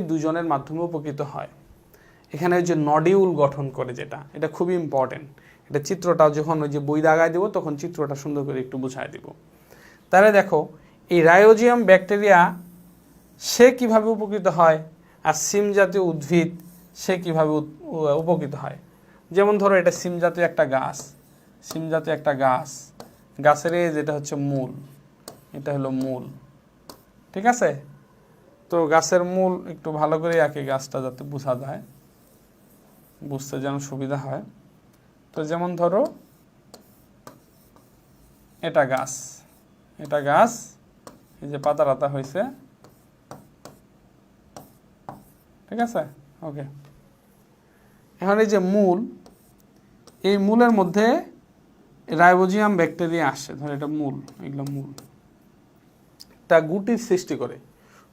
দুজনের মাধ্যমে উপকৃত হয়। এখানে ওই যে নডিউল গঠন করে, যেটা এটা খুবই ইম্পর্টেন্ট। এটা চিত্রটাও যখন ওই যে বই দাগায় দেবো তখন চিত্রটা সুন্দর করে একটু বুঝায় দিব। তাহলে দেখো, এই রাইজোবিয়াম ব্যাকটেরিয়া সে কিভাবে উপকৃত হয়, আর সিম জাতীয় উদ্ভিদ সে কিভাবে উপকৃত হয়। যেমন ধরো এটা সিম জাতীয় একটা গাছ, গাছের যেটা হচ্ছে মূল, এটা হলো মূল, ঠিক আছে। তো গাছের মূল একটু ভালো করে আঁকি গাছটা, যাতে বোঝা যায়, বুঝতে যেন সুবিধা হয়। তো যেমন ধরো এটা গাছ, এই যে পাতা রাতা হয়েছে, ঠিক আছে, ওকে। এখন এই যে মূল, এই মূলের মধ্যে রাইজোবিয়াম ব্যাকটেরিয়া আসে, ধর এটা মূল, এগুলো মূল, তা গুটির সৃষ্টি করে।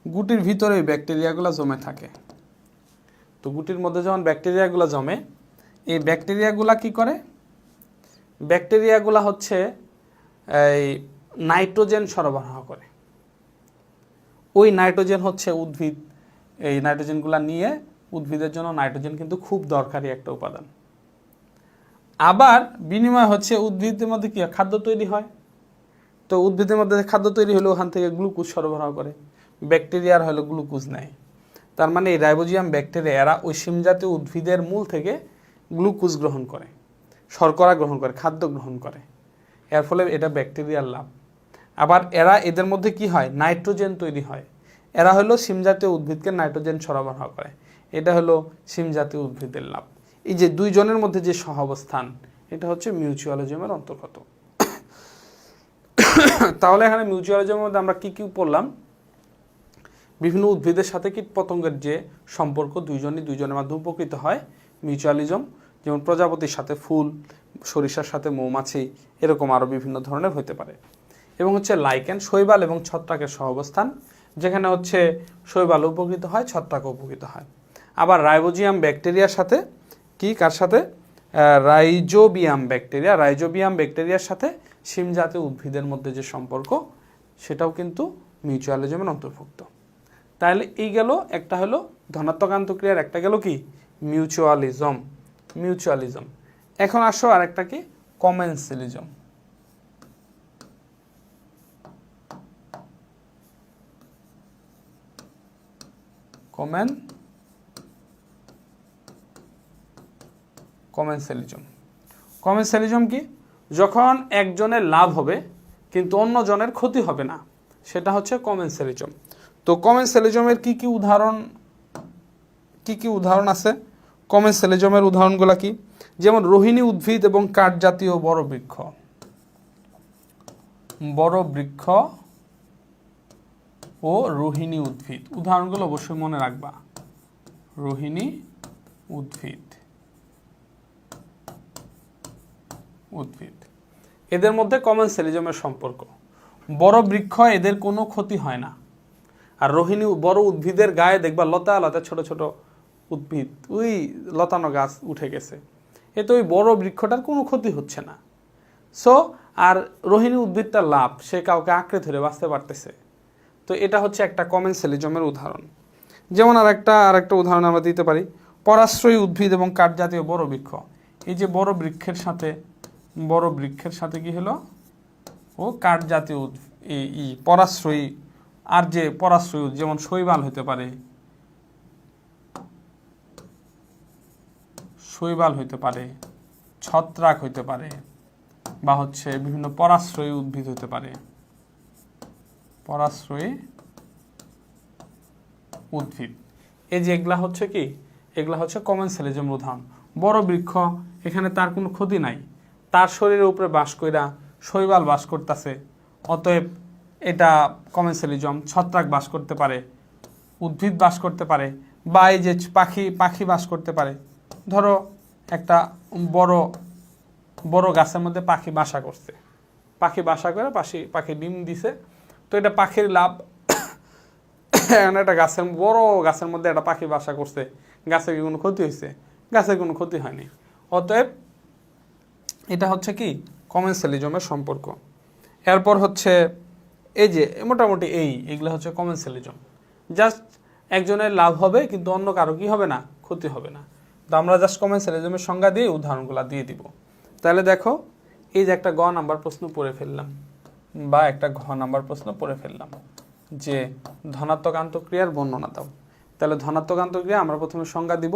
গুটির ভিতরে এই ব্যাকটেরিয়াগুলো জমে থাকে। তো গুটির মধ্যে যখন ব্যাকটেরিয়াগুলো জমে, এই ব্যাকটেরিয়াগুলা কি করে, ব্যাকটেরিয়াগুলা হচ্ছে এই নাইট্রোজেন সরবরাহ করে। ওই নাইট্রোজেন হচ্ছে উদ্ভিদ, এই নাইট্রোজেনগুলা নিয়ে, উদ্ভিদের জন্য নাইট্রোজেন কিন্তু খুব দরকারি একটা উপাদান। আবার বিনিময় হচ্ছে উদ্ভিদের মধ্যে কি খাদ্য তৈরি হয়। তো উদ্ভিদের মধ্যে খাদ্য তৈরি হলে ওখান থেকে গ্লুকোজ সরবরাহ করে, ব্যাকটেরিয়ার হলো গ্লুকোজ নেয়। তার মানে এই রাইজোবিয়াম ব্যাকটেরিয়া এরা ওই সিম জাতীয় উদ্ভিদের মূল থেকে গ্লুকোজ গ্রহণ করে, শর্করা গ্রহণ করে, খাদ্য গ্রহণ করে। এর ফলে এটা ব্যাকটেরিয়ার লাভ। আবার এদের মধ্যে কি হয়, নাইট্রোজেন তৈরি হয়। এরা হলো সিম জাতীয় উদ্ভিদকে নাইট্রোজেন সরবরাহ করে। এটা হলো সিম জাতীয় উদ্ভিদের লাভ। এই যে দুইজনের মধ্যে যে সহাবস্থান, এটা হচ্ছে মিউচুয়ালিজমের অন্তর্গত। তাহলে এখানে মিউচুয়ালিজমের মধ্যে আমরা কি কি পড়লাম, বিভিন্ন উদ্ভিদের সাথে কীটপতঙ্গের যে সম্পর্ক, দুইজনের মাধ্যমে উপকৃত হয় মিউচুয়ালিজম। যেমন প্রজাপতির সাথে ফুল, সরিষার সাথে মৌমাছি, এরকম আরও বিভিন্ন ধরনের হতে পারে। এবং হচ্ছে লাইকেন, শৈবাল এবং ছত্রাকের সহাবস্থান, যেখানে হচ্ছে শৈবাল উপকৃত হয়, ছত্রাক উপকৃত হয়। আবার রাইজোবিয়াম ব্যাকটেরিয়ার সাথে কার সাথে, রাইজোবিয়াম ব্যাকটেরিয়ার সাথে সিম জাতীয় উদ্ভিদের মধ্যে যে সম্পর্ক, সেটাও কিন্তু মিউচুয়ালিজমের অন্তর্ভুক্ত। তাহলে এই গেল, একটা হলো ধনাত্মক আন্তঃক্রিয়ার, একটা গেল কি মিউচুয়ালিজম। এখন আসো আরেকটা কি, কমেন্সালিজম। কমেন্সালিজম কি, যখন একজনের লাভ হবে কিন্তু অন্য জনের ক্ষতি হবে না, সেটা হচ্ছে কমেন্সালিজম। তো কমেন্সালিজমের কি কি উদাহরণ আছে, কমেন্সালিজমের উদাহরণগুলো কি, যেমন রোহিণী উদ্ভিদ এবং কাঠ জাতীয় বড় বৃক্ষ ও রোহিণী উদ্ভিদ, উদাহরণগুলো অবশ্যই মনে রাখবা। রোহিণী উদ্ভিদ এদের মধ্যে কমেন্সালিজমের সম্পর্ক। বড় বৃক্ষ, এদের কোনো ক্ষতি হয় না। আর রোহিণী বড় উদ্ভিদের গায়ে দেখবা লতা ছোট ছোট উদ্ভিদ, ওই লতানো গাছ উঠে গেছে, এতে ওই বড় বৃক্ষটার কোনো ক্ষতি হচ্ছে না। সো আর রোহিণী উদ্ভিদটার লাভ, সে কাউকে আঁকড়ে ধরে বাঁচতে পারতেছে। তো এটা হচ্ছে একটা কমেন্সেলিজমের উদাহরণ। যেমন আরেকটা উদাহরণ আমরা দিতে পারি, পরাশ্রয়ী উদ্ভিদ এবং কাঠজাতীয় বড় বৃক্ষ। এই যে বড় বৃক্ষের সাথে কি হলো, ও কাঠজাতীয় পরাশ্রয়ী, আর যে পরাশ্রয়ী যেমন শৈবাল হতে পারে, ছত্রাক হইতে পারে, বা হচ্ছে বিভিন্ন পরাশ্রয়ী উদ্ভিদ হতে পারে, পরাশ্রয়ী উদ্ভিদ। এই যে এগুলা হচ্ছে কি, এগুলা হচ্ছে কমেন্সেলিজম উদাহরণ। বড় বৃক্ষ, এখানে তার কোনো ক্ষতি নাই, তার শরীরের উপরে বাস কইরা শৈবাল বাস করতেছে, অতএব এটা কমেন্সেলিজম। ছত্রাক বাস করতে পারে, উদ্ভিদ বাস করতে পারে, বা এই যে পাখি বাস করতে পারে। ধরো একটা বড় গাছের মধ্যে পাখি বাসা করছে, পাখি বাসা করে পাখি ডিম দিছে, তো এটা পাখির লাভ। একটা বড় গাছের মধ্যে একটা পাখি বাসা করছে, গাছের কি কোনো ক্ষতি হয়েছে? গাছের কোনো ক্ষতি হয়নি। অতএব এটা হচ্ছে কি কমেন্সেলিজমের সম্পর্ক। এরপর হচ্ছে এই যে মোটামুটি এইগুলো হচ্ছে কমেন্সেলিজম। জাস্ট একজনের লাভ হবে কিন্তু অন্য কারো কি হবে না, ক্ষতি হবে না। তো আমরা জাস্ট কমেন্সেলিজমের সংজ্ঞা দিয়ে উদাহরণগুলো দিয়ে দিব। তাহলে দেখো, এই যে একটা গ নাম্বার প্রশ্ন পড়ে ফেললাম, বা একটা ঘ নাম্বার প্রশ্ন পড়ে ফেললাম যে ধনাত্মক আন্তঃক্রিয়ার বর্ণনা দাও। তাহলে ধনাত্মক আন্তঃক্রিয়া আমরা প্রথমে সংজ্ঞা দিব,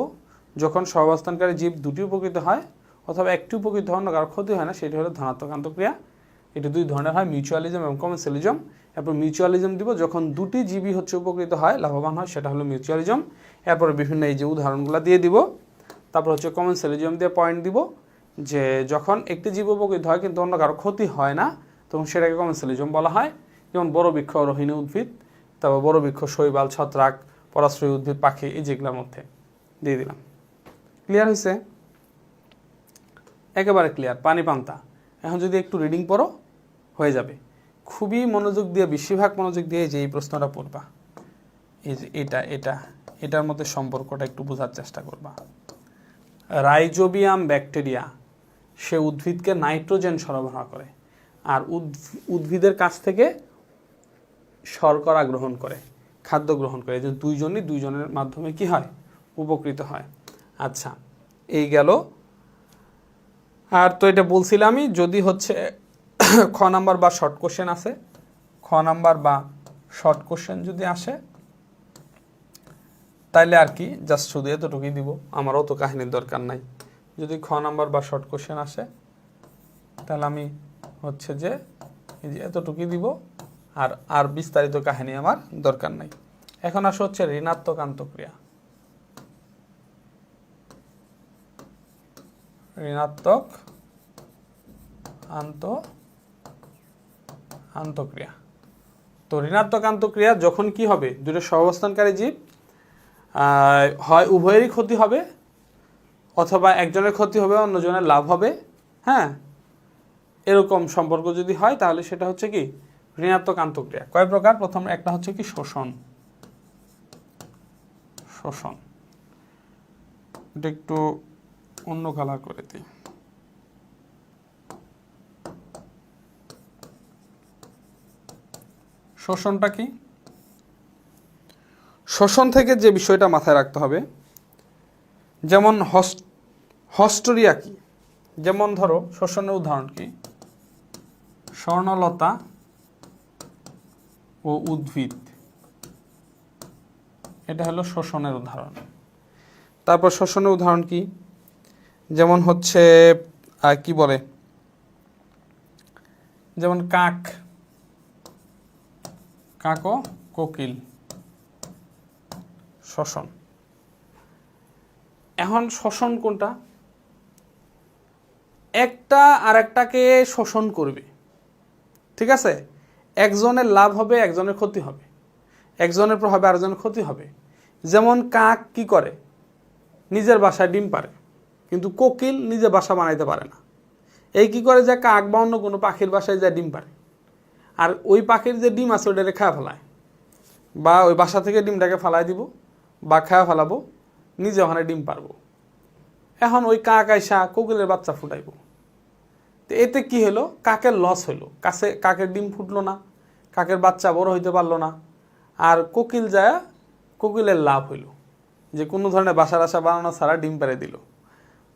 যখন সহাবস্থানকারী জীব দুটি উপকৃত হয় অথবা একটি উপকৃত হয়, অন্য কারো ক্ষতি হয় না, সেটি হলো ধনাত্মক আন্তঃক্রিয়া। এটি দুই ধরনের হয়, মিউচুয়ালিজম এবং কমেন্সেলিজম। এরপর মিউচুয়ালিজম দিব যখন দুটি জীবই হচ্ছে উপকৃত হয়, লাভবান হয়, সেটা হলো মিউচুয়ালিজম। এরপরে বিভিন্ন এই যে উদাহরণগুলো দিয়ে দিব। তারপর হচ্ছে কমেন্সেলিজম দিয়ে পয়েন্ট দিব যে যখন একটি জীব উপকৃত হয় কিন্তু অন্য কারো ক্ষতি হয় না, তখন সেটাকে কমেন্সেলিজম বলা হয়। যেমন বড় বৃক্ষ রোহিণী উদ্ভিদ, তারপর বড় বৃক্ষ শৈবাল, ছত্রাক, পরাশ্রয়ী উদ্ভিদ, পাখি, এই যেগুলোর মধ্যে দিয়ে দিলাম। ক্লিয়ার হয়েছে? একেবারে ক্লিয়ার, পানি পান্তা। এখন যদি একটু রিডিং পড়ো হয়ে যাবে। খুবই মনোযোগ দিয়ে, বেশিরভাগ মনোযোগ দিয়ে যে এই প্রশ্নটা পড়বা, এই যে এটার মধ্যে সম্পর্কটা একটু বোঝার চেষ্টা করবা। রাইজোবিয়াম ব্যাকটেরিয়া, সে উদ্ভিদকে নাইট্রোজেন সরবরাহ করে, আর উদ্ভিদের কাছ থেকে শর্করা গ্রহণ করে, খাদ্য গ্রহণ করে। যে দুইজনের মাধ্যমে কি হয়, উপকৃত হয়। আচ্ছা, এই গেল। আর তো এটা বলছিলামই, যদি হচ্ছে খ নাম্বার বা শর্ট কোশ্চেন আসে, খ নাম্বার বা শর্ট কোশ্চেন যদি আসে, তাইলে আর কি জাস্ট শুধু এতটুকুই দিব, আমারও তো কাহিনীর দরকার নাই। যদি খ নাম্বার বা শর্ট কোশ্চেন আসে, তাহলে আমি হচ্ছে যে এই যে এতটুকুই দিব, আর বিস্তারিত কাহিনী আমার দরকার নাই। এখন আসে হচ্ছে ঋণাত্মক আন্তঃক্রিয়া। ঋণাত্মক আন্তঃক্রিয়া। তো ঋণাত্মক আন্তঃক্রিয়া যখন কি হবে, দুটো সহাবস্থানকারী জীব হয় উভয়েরই ক্ষতি হবে, অথবা একজনের ক্ষতি হবে অন্যজনের লাভ হবে। হ্যাঁ, এরকম সম্পর্ক যদি হয় তাহলে সেটা হচ্ছে কি ঋণাত্মক আন্তঃক্রিয়া। কয় প্রকার? প্রথম একটা হচ্ছে কি শোষণ। এটা একটু অন্য কালার করে দিই। শোষণটা কি? শোষণ থেকে যে বিষয়টা মাথায় রাখতে হবে, যেমন হস্টোরিয়া কি, যেমন ধরো শোষণের উদাহরণ কি, স্বর্ণলতা ও উদ্ভিদ, এটা হলো শোষণের উদাহরণ। তারপর শোষণের উদাহরণ কি, যেমন হচ্ছে কি বলে, যেমন কাক ও কোকিল, শোষণ। এখন শোষণ কোনটা? একটা আর একটাকে শোষণ করবে, ঠিক আছে? একজনের লাভ হবে, একজনের ক্ষতি হবে, একজনের প্রভাবে আরেকজনের ক্ষতি হবে। যেমন কাক কি করে, নিজের বাসায় ডিম পারে, কিন্তু কোকিল নিজে বাসা বানাইতে পারে না। এই কি করে, যে কাক বা অন্য কোনো পাখির বাসায় যায় ডিম পারে, আর ওই পাখির যে ডিম আছে ওটাকে খাওয়া ফেলায়, বা ওই বাসা থেকে ডিমটাকে ফালাই দিব, বা খাওয়া ফেলাবো, নিজে ওখানে ডিম পারবো। এখন ওই কাক আইসা কোকিলের বাচ্চা ফুটাইব, তো এতে কি হলো, কাকের লস হলো, কাকের ডিম ফুটলো না, কাকের বাচ্চা বড় হইতে পারলো না, আর কোকিল যায় কোকিলের লাভ হইল, যে কোনো ধরনের বাসা বাসা বানানো ছাড়া ডিম পেড়ে দিল।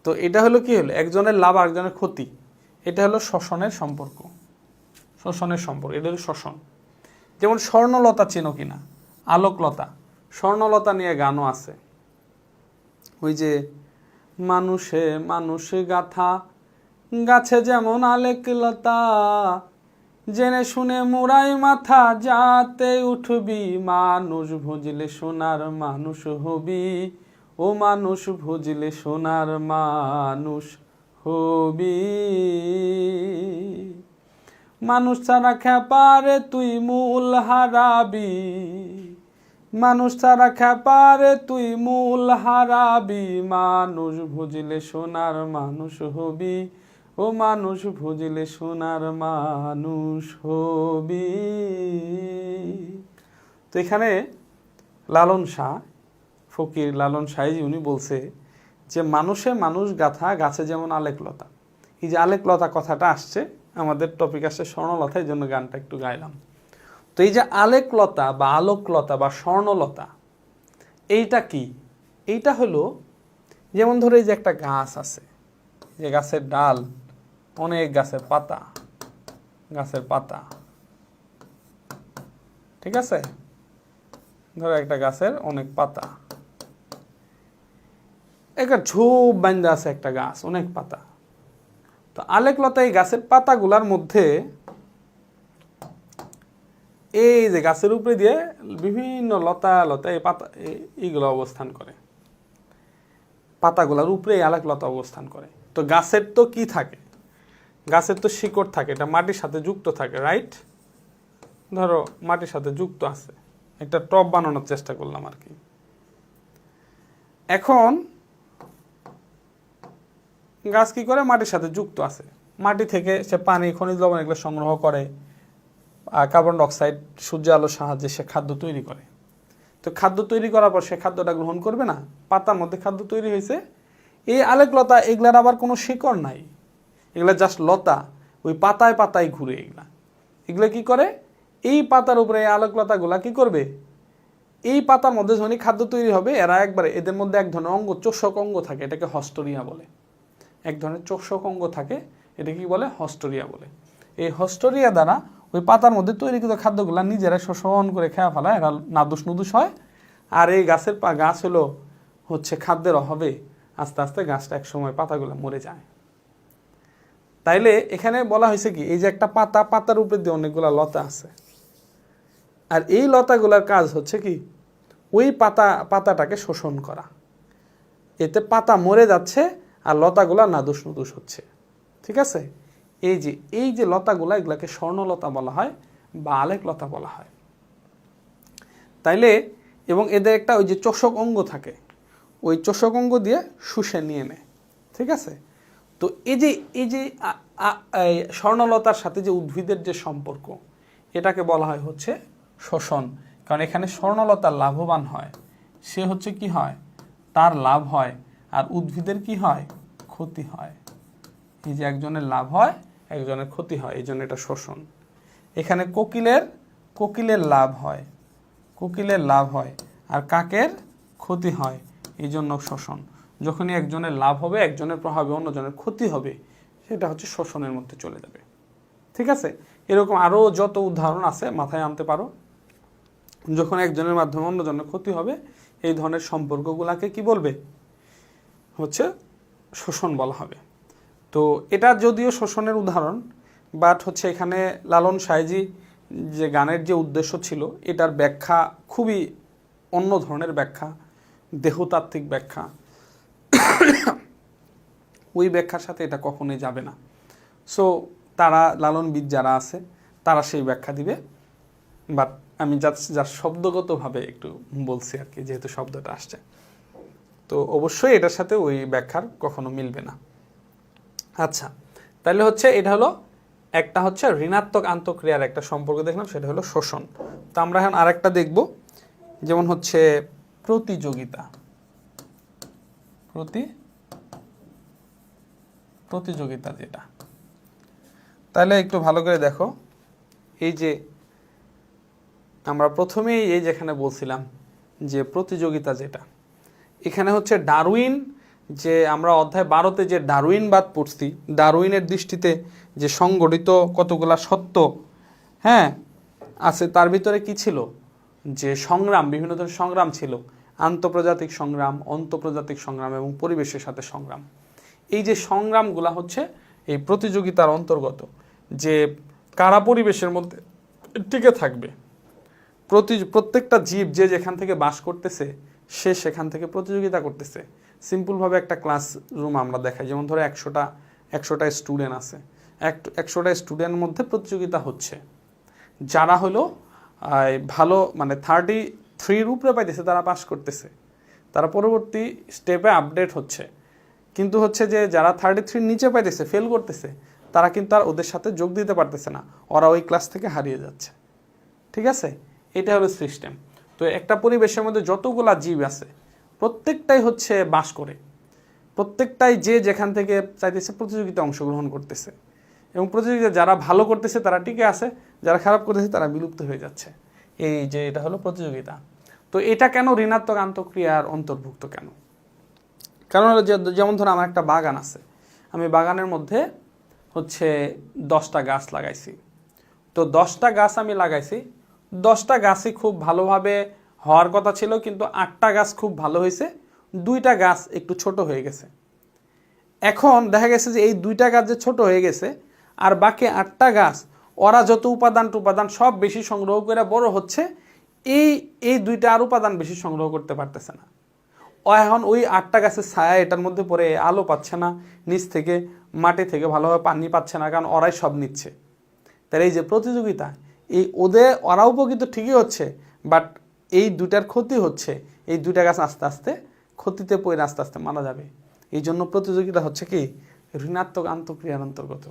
তো এটা হলো কি হলো, একজনের লাভ আরেকজনের ক্ষতি। এটা হলো শ্বসনের সম্পর্ক, এটা হলো শ্বসন। যেমন স্বর্ণলতা চেনো কিনা, আলোকলতা, স্বর্ণলতা নিয়ে গানও আছে, ওই যে মানুষে মানুষে গাথা গাছে যেমন আলেকলতা, জেনে শুনে মুড়াই মাথা যাতে উঠবি, মানুষ ভুজলে সোনার মানুষ হবি, ও মানুষ ভুজলে সোনার মানুষ হবি। মানুষ ছাড়া খেপারে তুই মূল হারাবি, মানুষ ছাড়া খেপারে তুই মূল হারাবি, মানুষ ভুজলে সোনার মানুষ হবি, ও মানুষ ভুজলে সোনার মানুষ হবি। তো এখানে লালন শাহ, ফকির লালন শাহজি উনি বলছে যে মানুষে মানুষ গাথা গাছে যেমন আলেকলতা। এই যে আলেকলতা কথাটা আসছে, আমাদের টপিক আসছে স্বর্ণলতা, এই জন্য গানটা একটু গাইলাম। তো এই যে আলেকলতা বা আলোকলতা বা স্বর্ণলতা, এইটা কি? এইটা হলো যেমন ধরো এই যে একটা গাছ আছে, যে গাছের ডাল, অনেক গাছের পাতা, ঠিক আছে, ধরো একটা গাছের অনেক পাতা, একটা ঝোপ বান্ধা আছে একটা গাছ, অনেক পাতা। তো আলেকলতা এই গাছের পাতাগুলার মধ্যে, এই যে গাছের উপরে দিয়ে বিভিন্ন লতা এই পাতা এইগুলো অবস্থান করে, পাতাগুলার উপরে এই আলেকলতা অবস্থান করে। তো গাছের তো কি থাকে, গাছের তো শিকড় থাকে, এটা মাটির সাথে যুক্ত থাকে, রাইট? ধরো মাটির সাথে যুক্ত আছে, একটা টব বানানোর চেষ্টা করলাম আর কি। এখন গাছ কি করে, মাটির সাথে যুক্ত আছে, মাটি থেকে সে পানি, খনিজ লবণ এগুলো সংগ্রহ করে, কার্বন ডাইঅক্সাইড, সূর্য আলোর সাহায্যে সে খাদ্য তৈরি করে। তো খাদ্য তৈরি করার পর সে খাদ্যটা গ্রহণ করবে না, পাতার মধ্যে খাদ্য তৈরি হয়েছে। এই আলেকলতা এগুলার আবার কোনো শিকড় নাই, এগুলা জাস্ট লতা, ওই পাতায় পাতায় ঘুরে। এগুলা কি করে, এই পাতার উপরে এই আলেকলতাগুলা কি করবে, এই পাতার মধ্যে যখনই খাদ্য তৈরি হবে, এরা একবারে এদের মধ্যে এক ধরনের অঙ্গ, চোষক অঙ্গ থাকে, এটাকে হস্টোরিয়া বলে। এক ধরনের চোষক অঙ্গ থাকে, এটা কি বলে, হস্টোরিয়া বলে। এই হস্টোরিয়া দ্বারা ওই পাতার মধ্যে তৈরিকৃত খাদ্যগুলা নিজেরা শোষণ করে খেয়া ফেলায়, এরা নাদুস নুদুস হয়। আর এই গাছ হচ্ছে খাদ্যের অভাবে আস্তে আস্তে গাছটা এক সময় পাতাগুলো মরে যায়। তাইলে এখানে বলা হয়েছে কি, এই যে একটা পাতার উপরে দিয়ে অনেকগুলা লতা আছে, আর এই লতাগুলার কাজ হচ্ছে কি, ওই পাতাটাকে শোষণ করা। এতে পাতা মরে যাচ্ছে আর লতাগুলা নাদুস নুদুস হচ্ছে, ঠিক আছে? এই যে লতাগুলা, এগুলাকে স্বর্ণলতা বলা হয় বা আলেকলতা বলা হয়। তাইলে এবং এদের একটা ওই যে চোষক অঙ্গ থাকে, ওই চোষক অঙ্গ দিয়ে শুষে নিয়ে নেয়, ঠিক আছে? তো এই যে স্বর্ণলতার সাথে যে উদ্ভিদের যে সম্পর্ক, এটাকে বলা হয় হচ্ছে শোষণ। কারণ এখানে স্বর্ণলতা লাভবান হয়, সে হচ্ছে কি হয়, তার লাভ হয়, আর উদ্ভিদের কি হয়, ক্ষতি হয়। এই যে একজনের লাভ হয়, একজনের ক্ষতি হয়, এই জন্য এটা শোষণ। এখানে কোকিলের লাভ হয়, আর কাকের ক্ষতি হয়, এই জন্য শোষণ। যখনই একজনের লাভ হবে, একজনের প্রভাবে অন্যজনের ক্ষতি হবে, সেটা হচ্ছে শোষণের মধ্যে চলে যাবে, ঠিক আছে? এরকম আরও যত উদাহরণ আছে মাথায় আনতে পারো। যখন একজনের মাধ্যমে অন্যজনের ক্ষতি হবে, এই ধরনের সম্পর্কগুলাকে কি বলবে, হচ্ছে শোষণ বলা হবে। তো এটা যদিও শোষণের উদাহরণ, বাট হচ্ছে এখানে লালন সাঁইজি যে গানের যে উদ্দেশ্য ছিল, এটার ব্যাখ্যা খুবই অন্য ধরনের ব্যাখ্যা, দেহতাত্ত্বিক ব্যাখ্যা। ওই ব্যাখ্যার সাথে এটা কখনোই যাবে না। সো তারা লালনবিদ যারা আছে, তারা সেই ব্যাখ্যা দিবে। বাট আমি যা শব্দগতভাবে একটু বলছি আর কি, যেহেতু শব্দটা আসছে, তো অবশ্যই এটার সাথে ওই ব্যাখ্যার কখনো মিলবে না। আচ্ছা, তাহলে হচ্ছে এটা হলো একটা হচ্ছে ঋণাত্মক আন্তঃক্রিয়ার একটা সম্পর্ক দেখলাম, সেটা হলো শোষণ। তো আমরা এখন আরেকটা দেখব, যেমন হচ্ছে প্রতিযোগিতা। প্রতিযোগিতা যেটা, তাহলে একটু ভালো করে দেখো, এই যে আমরা প্রথমেই এই যেখানে বলছিলাম যে প্রতিযোগিতা যেটা, এখানে হচ্ছে ডারউইন, যে আমরা অধ্যায় 12তে যে ডারউইনবাদ পড়ছি, ডারউইনের দৃষ্টিতে যে সংগঠিত কতগুলা সত্য হ্যাঁ আছে, তার ভিতরে কি ছিল, যে সংগ্রাম, বিভিন্ন ধরনের সংগ্রাম ছিল, আন্তঃপ্রজাতিক সংগ্রাম, অন্তঃপ্রজাতিক সংগ্রাম এবং পরিবেশের সাথে সংগ্রাম। এই যে সংগ্রামগুলা হচ্ছে এই প্রতিযোগিতার অন্তর্গত, যে কারা পরিবেশের মধ্যে টিকে থাকবে, প্রত্যেকটা জীব যে যেখান থেকে বাস করতেছে সে সেখান থেকে প্রতিযোগিতা করতেছে। সিম্পলভাবে একটা ক্লাসরুম আমরা দেখাই, যেমন ধরো 100টা স্টুডেন্ট আছে, 100টা স্টুডেন্টের মধ্যে প্রতিযোগিতা হচ্ছে, যারা হলো ভালো মানে 33 উপরে পাইতেছে তারা পাস করতেছে, তারা পরবর্তী স্টেপে আপডেট হচ্ছে। কিন্তু হচ্ছে যে যারা 33 নিচে পাইতেছে, ফেল করতেছে, তারা কিন্তু আর ওদের সাথে যোগ দিতে পারতেছে না, ওরা ওই ক্লাস থেকে হারিয়ে যাচ্ছে। ঠিক আছে, এটা হলো সিস্টেম। তো একটা পরিবেশের মধ্যে যতগুলা জীব আছে প্রত্যেকটাই হচ্ছে বাস করে, প্রত্যেকটাই যে যেখান থেকে চাইতেছে প্রতিযোগিতায় অংশগ্রহণ করতেছে, এবং প্রতিযোগিতা যারা ভালো করতেছে তারা টিকে আছে, যারা খারাপ করতেছে তারা বিলুপ্ত হয়ে যাচ্ছে। এই যে এটা হলো প্রতিযোগিতা। তো এটা কেন ঋণাত্মক আন্তঃক্রিয়ার অন্তর্ভুক্ত কেন? কারণ হলো যেমন ধরো আমার একটা বাগান আছে, আমি বাগানের মধ্যে হচ্ছে 10টা গাছ লাগাইছি। তো 10টা গাছ আমি লাগাইছি, 10টা গাছই খুব ভালোভাবে হওয়ার কথা ছিল, কিন্তু 8টা গাছ খুব ভালো হয়েছে, 2টা গাছ একটু ছোট হয়ে গেছে। এখন দেখা গেছে যে এই 2টা গাছ যে ছোট হয়ে গেছে, আর বাকি 8টা গাছ ওরা যত উপাদান সব বেশি সংগ্রহ করে বড় হচ্ছে, এই 2টা আর উপাদান বেশি সংগ্রহ করতে পারতেছে না। এখন ওই 8টা গাছের ছায়া এটার মধ্যে পড়ে আলো পাচ্ছে না, নিচ থেকে মাটি থেকে ভালোভাবে পানি পাচ্ছে না, কারণ ওরাই সব নিচ্ছে। তাহলে এই যে প্রতিযোগিতা, এই ওরা উপকৃত ঠিকই হচ্ছে, বাট এই 2টার ক্ষতি হচ্ছে, এই 2টা গাছ আস্তে আস্তে ক্ষতিতে পড়ে আস্তে আস্তে মারা যাবে। এই জন্য প্রতিযোগিতা হচ্ছে কি ঋণাত্মক আন্তঃক্রিয়ার অন্তর্গত।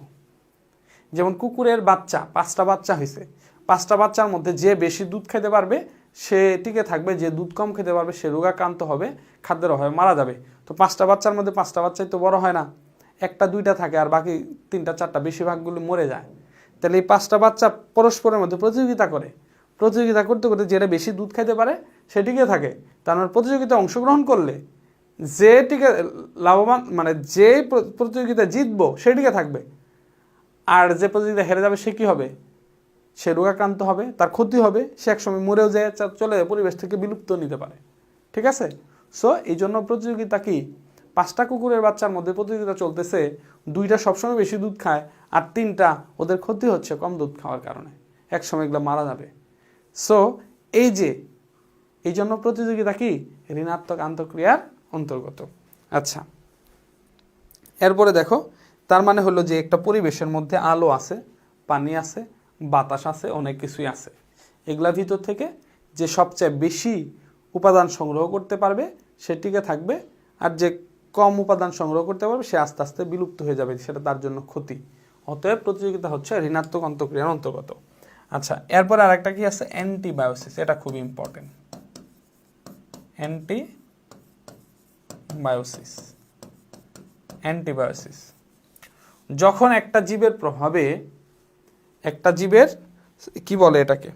যেমন কুকুরের বাচ্চা, 5টা বাচ্চা হয়েছে, 5টা বাচ্চার মধ্যে যে বেশি দুধ খেতে পারবে সে টিকে থাকবে, যে দুধ কম খেতে পারবে সে রোগাক্রান্ত হবে, খাদ্যের অভাবে মারা যাবে। তো 5টা বাচ্চার মধ্যে 5টা বাচ্চাই তো বড় হয় না, 1টা 2টা থাকে, আর বাকি 3টা 4টা বেশিরভাগগুলো মরে যায়। তাহলে এই 5টা বাচ্চা পরস্পরের মধ্যে প্রতিযোগিতা করে, প্রতিযোগিতা করতে করতে যেটা বেশি দুধ খাইতে পারে সে টিকে থাকে। তার মানে প্রতিযোগিতায় অংশগ্রহণ করলে যে টিকে লাভবান, মানে যে প্রতিযোগিতায় জিতবো সে টিকে থাকবে, আর যে প্রতিযোগিতা হেরে যাবে সে কি হবে, সে রোগাক্রান্ত হবে, তার ক্ষতি হবে, সে একসময় মরেও যায়, চলে পরিবেশ থেকে বিলুপ্ত নিতে পারে। ঠিক আছে, সো এই জন্য প্রতিযোগিতা কি, 5টা কুকুরের বাচ্চার মধ্যে প্রতিযোগিতা চলতেছে, 2টা সবসময় বেশি দুধ খায়, আর 3টা ওদের ক্ষতি হচ্ছে কম দুধ খাওয়ার কারণে, একসময় এগুলো মারা যাবে। সো এই জন্য প্রতিযোগিতা কি ঋণাত্মক আন্তঃক্রিয়ার অন্তর্গত। আচ্ছা, এরপরে দেখো, তার মানে হলো যে একটা পরিবেশের মধ্যে আলো আছে, পানি আছে, বাতাস আছে, অনেক কিছুই আছে, এগুলা ভিতর থেকে যে সবচেয়ে বেশি উপাদান সংগ্রহ করতে পারবে সে টিকে থাকবে, আর যে কম উপাদান সংগ্রহ করতে পারবে সে আস্তে আস্তে বিলুপ্ত হয়ে যাবে, সেটা তার জন্য ক্ষতি। অতএব প্রতিযোগিতা হচ্ছে ঋণাত্মক আন্তঃক্রিয়ার অন্তর্গত। আচ্ছা, এরপরে আরেকটা কি আছে, অ্যান্টিবায়োসিস, এটা খুব ইম্পর্টেন্ট। অ্যান্টিবায়োসিস যখন একটা জীবের প্রভাবে, একটা জীবের কি বলে এটাকে,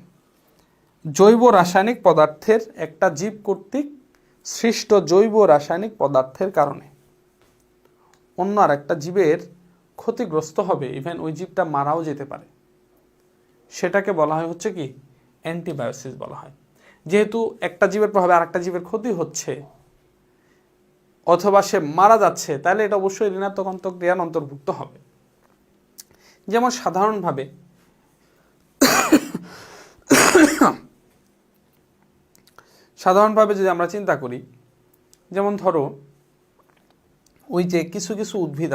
জৈব রাসায়নিক পদার্থের, একটা জীব কর্তৃক সৃষ্ট জৈব রাসায়নিক পদার্থের কারণে অন্য আর একটা জীবের ক্ষতিগ্রস্ত হবে, ইভেন ওই জীবটা মারাও যেতে পারে, সেটাকে বলা হয় হচ্ছে কি অ্যান্টিবায়োসিস বলা হয়। যেহেতু একটা জীবের প্রভাবে আর একটা জীবের ক্ষতি হচ্ছে অথবা সে মারা যাচ্ছে, তাহলে এটা অবশ্যই ঋণাত্মক আন্তঃক্রিয়ার অন্তর্ভুক্ত হবে। যেমন সাধারণভাবে যদি আমরা চিন্তা করি, যেমন ধরো ওই যে কিছু কিছু উদ্ভিদ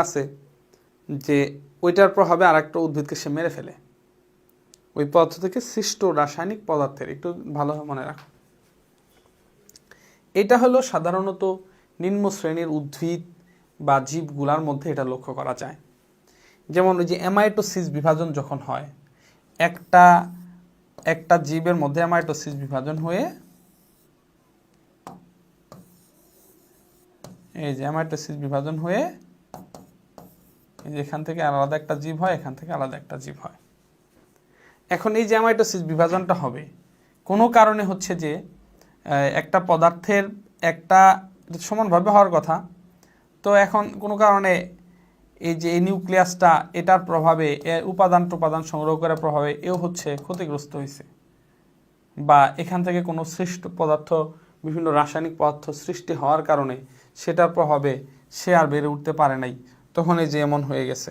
আছে যে ওইটার প্রভাবে আর একটা উদ্ভিদকে সে মেরে ফেলে, ওই পদার্থ থেকে সৃষ্ট রাসায়নিক পদার্থের, একটু ভালোভাবে মনে রাখো। এটা হলো সাধারণত নিম্ন শ্রেণীর উদ্ভিদ বা জীবগুলার মধ্যে এটা লক্ষ্য করা যায়। যেমন ওই যে অ্যামাইটোসিস বিভাজন যখন হয়, একটা জীবের মধ্যে অ্যামাইটোসিস বিভাজন হয়ে এই যে অ্যামাইটো অ্যাসিড বিভাজন হয়ে এই যে এখান থেকে আলাদা একটা জীব হয়, এখান থেকে আলাদা একটা জীব হয়। এখন এই যে অ্যামাইটো অ্যাসিড বিভাজনটা হবে কোনো কারণে হচ্ছে যে একটা পদার্থের একটা সমানভাবে হওয়ার কথা, তো এখন কোনো কারণে এই যে এই নিউক্লিয়াসটা এটার প্রভাবে উপাদান টুপাদান সংগ্রহ করার প্রভাবে এও হচ্ছে ক্ষতিগ্রস্ত হয়েছে, বা এখান থেকে কোনো সৃষ্ট পদার্থ বিভিন্ন রাসায়নিক পদার্থ সৃষ্টি হওয়ার কারণে সেটার প্রভাবে সে আর বেড়ে উঠতে পারে নাই, তখন এই যে এমন হয়ে গেছে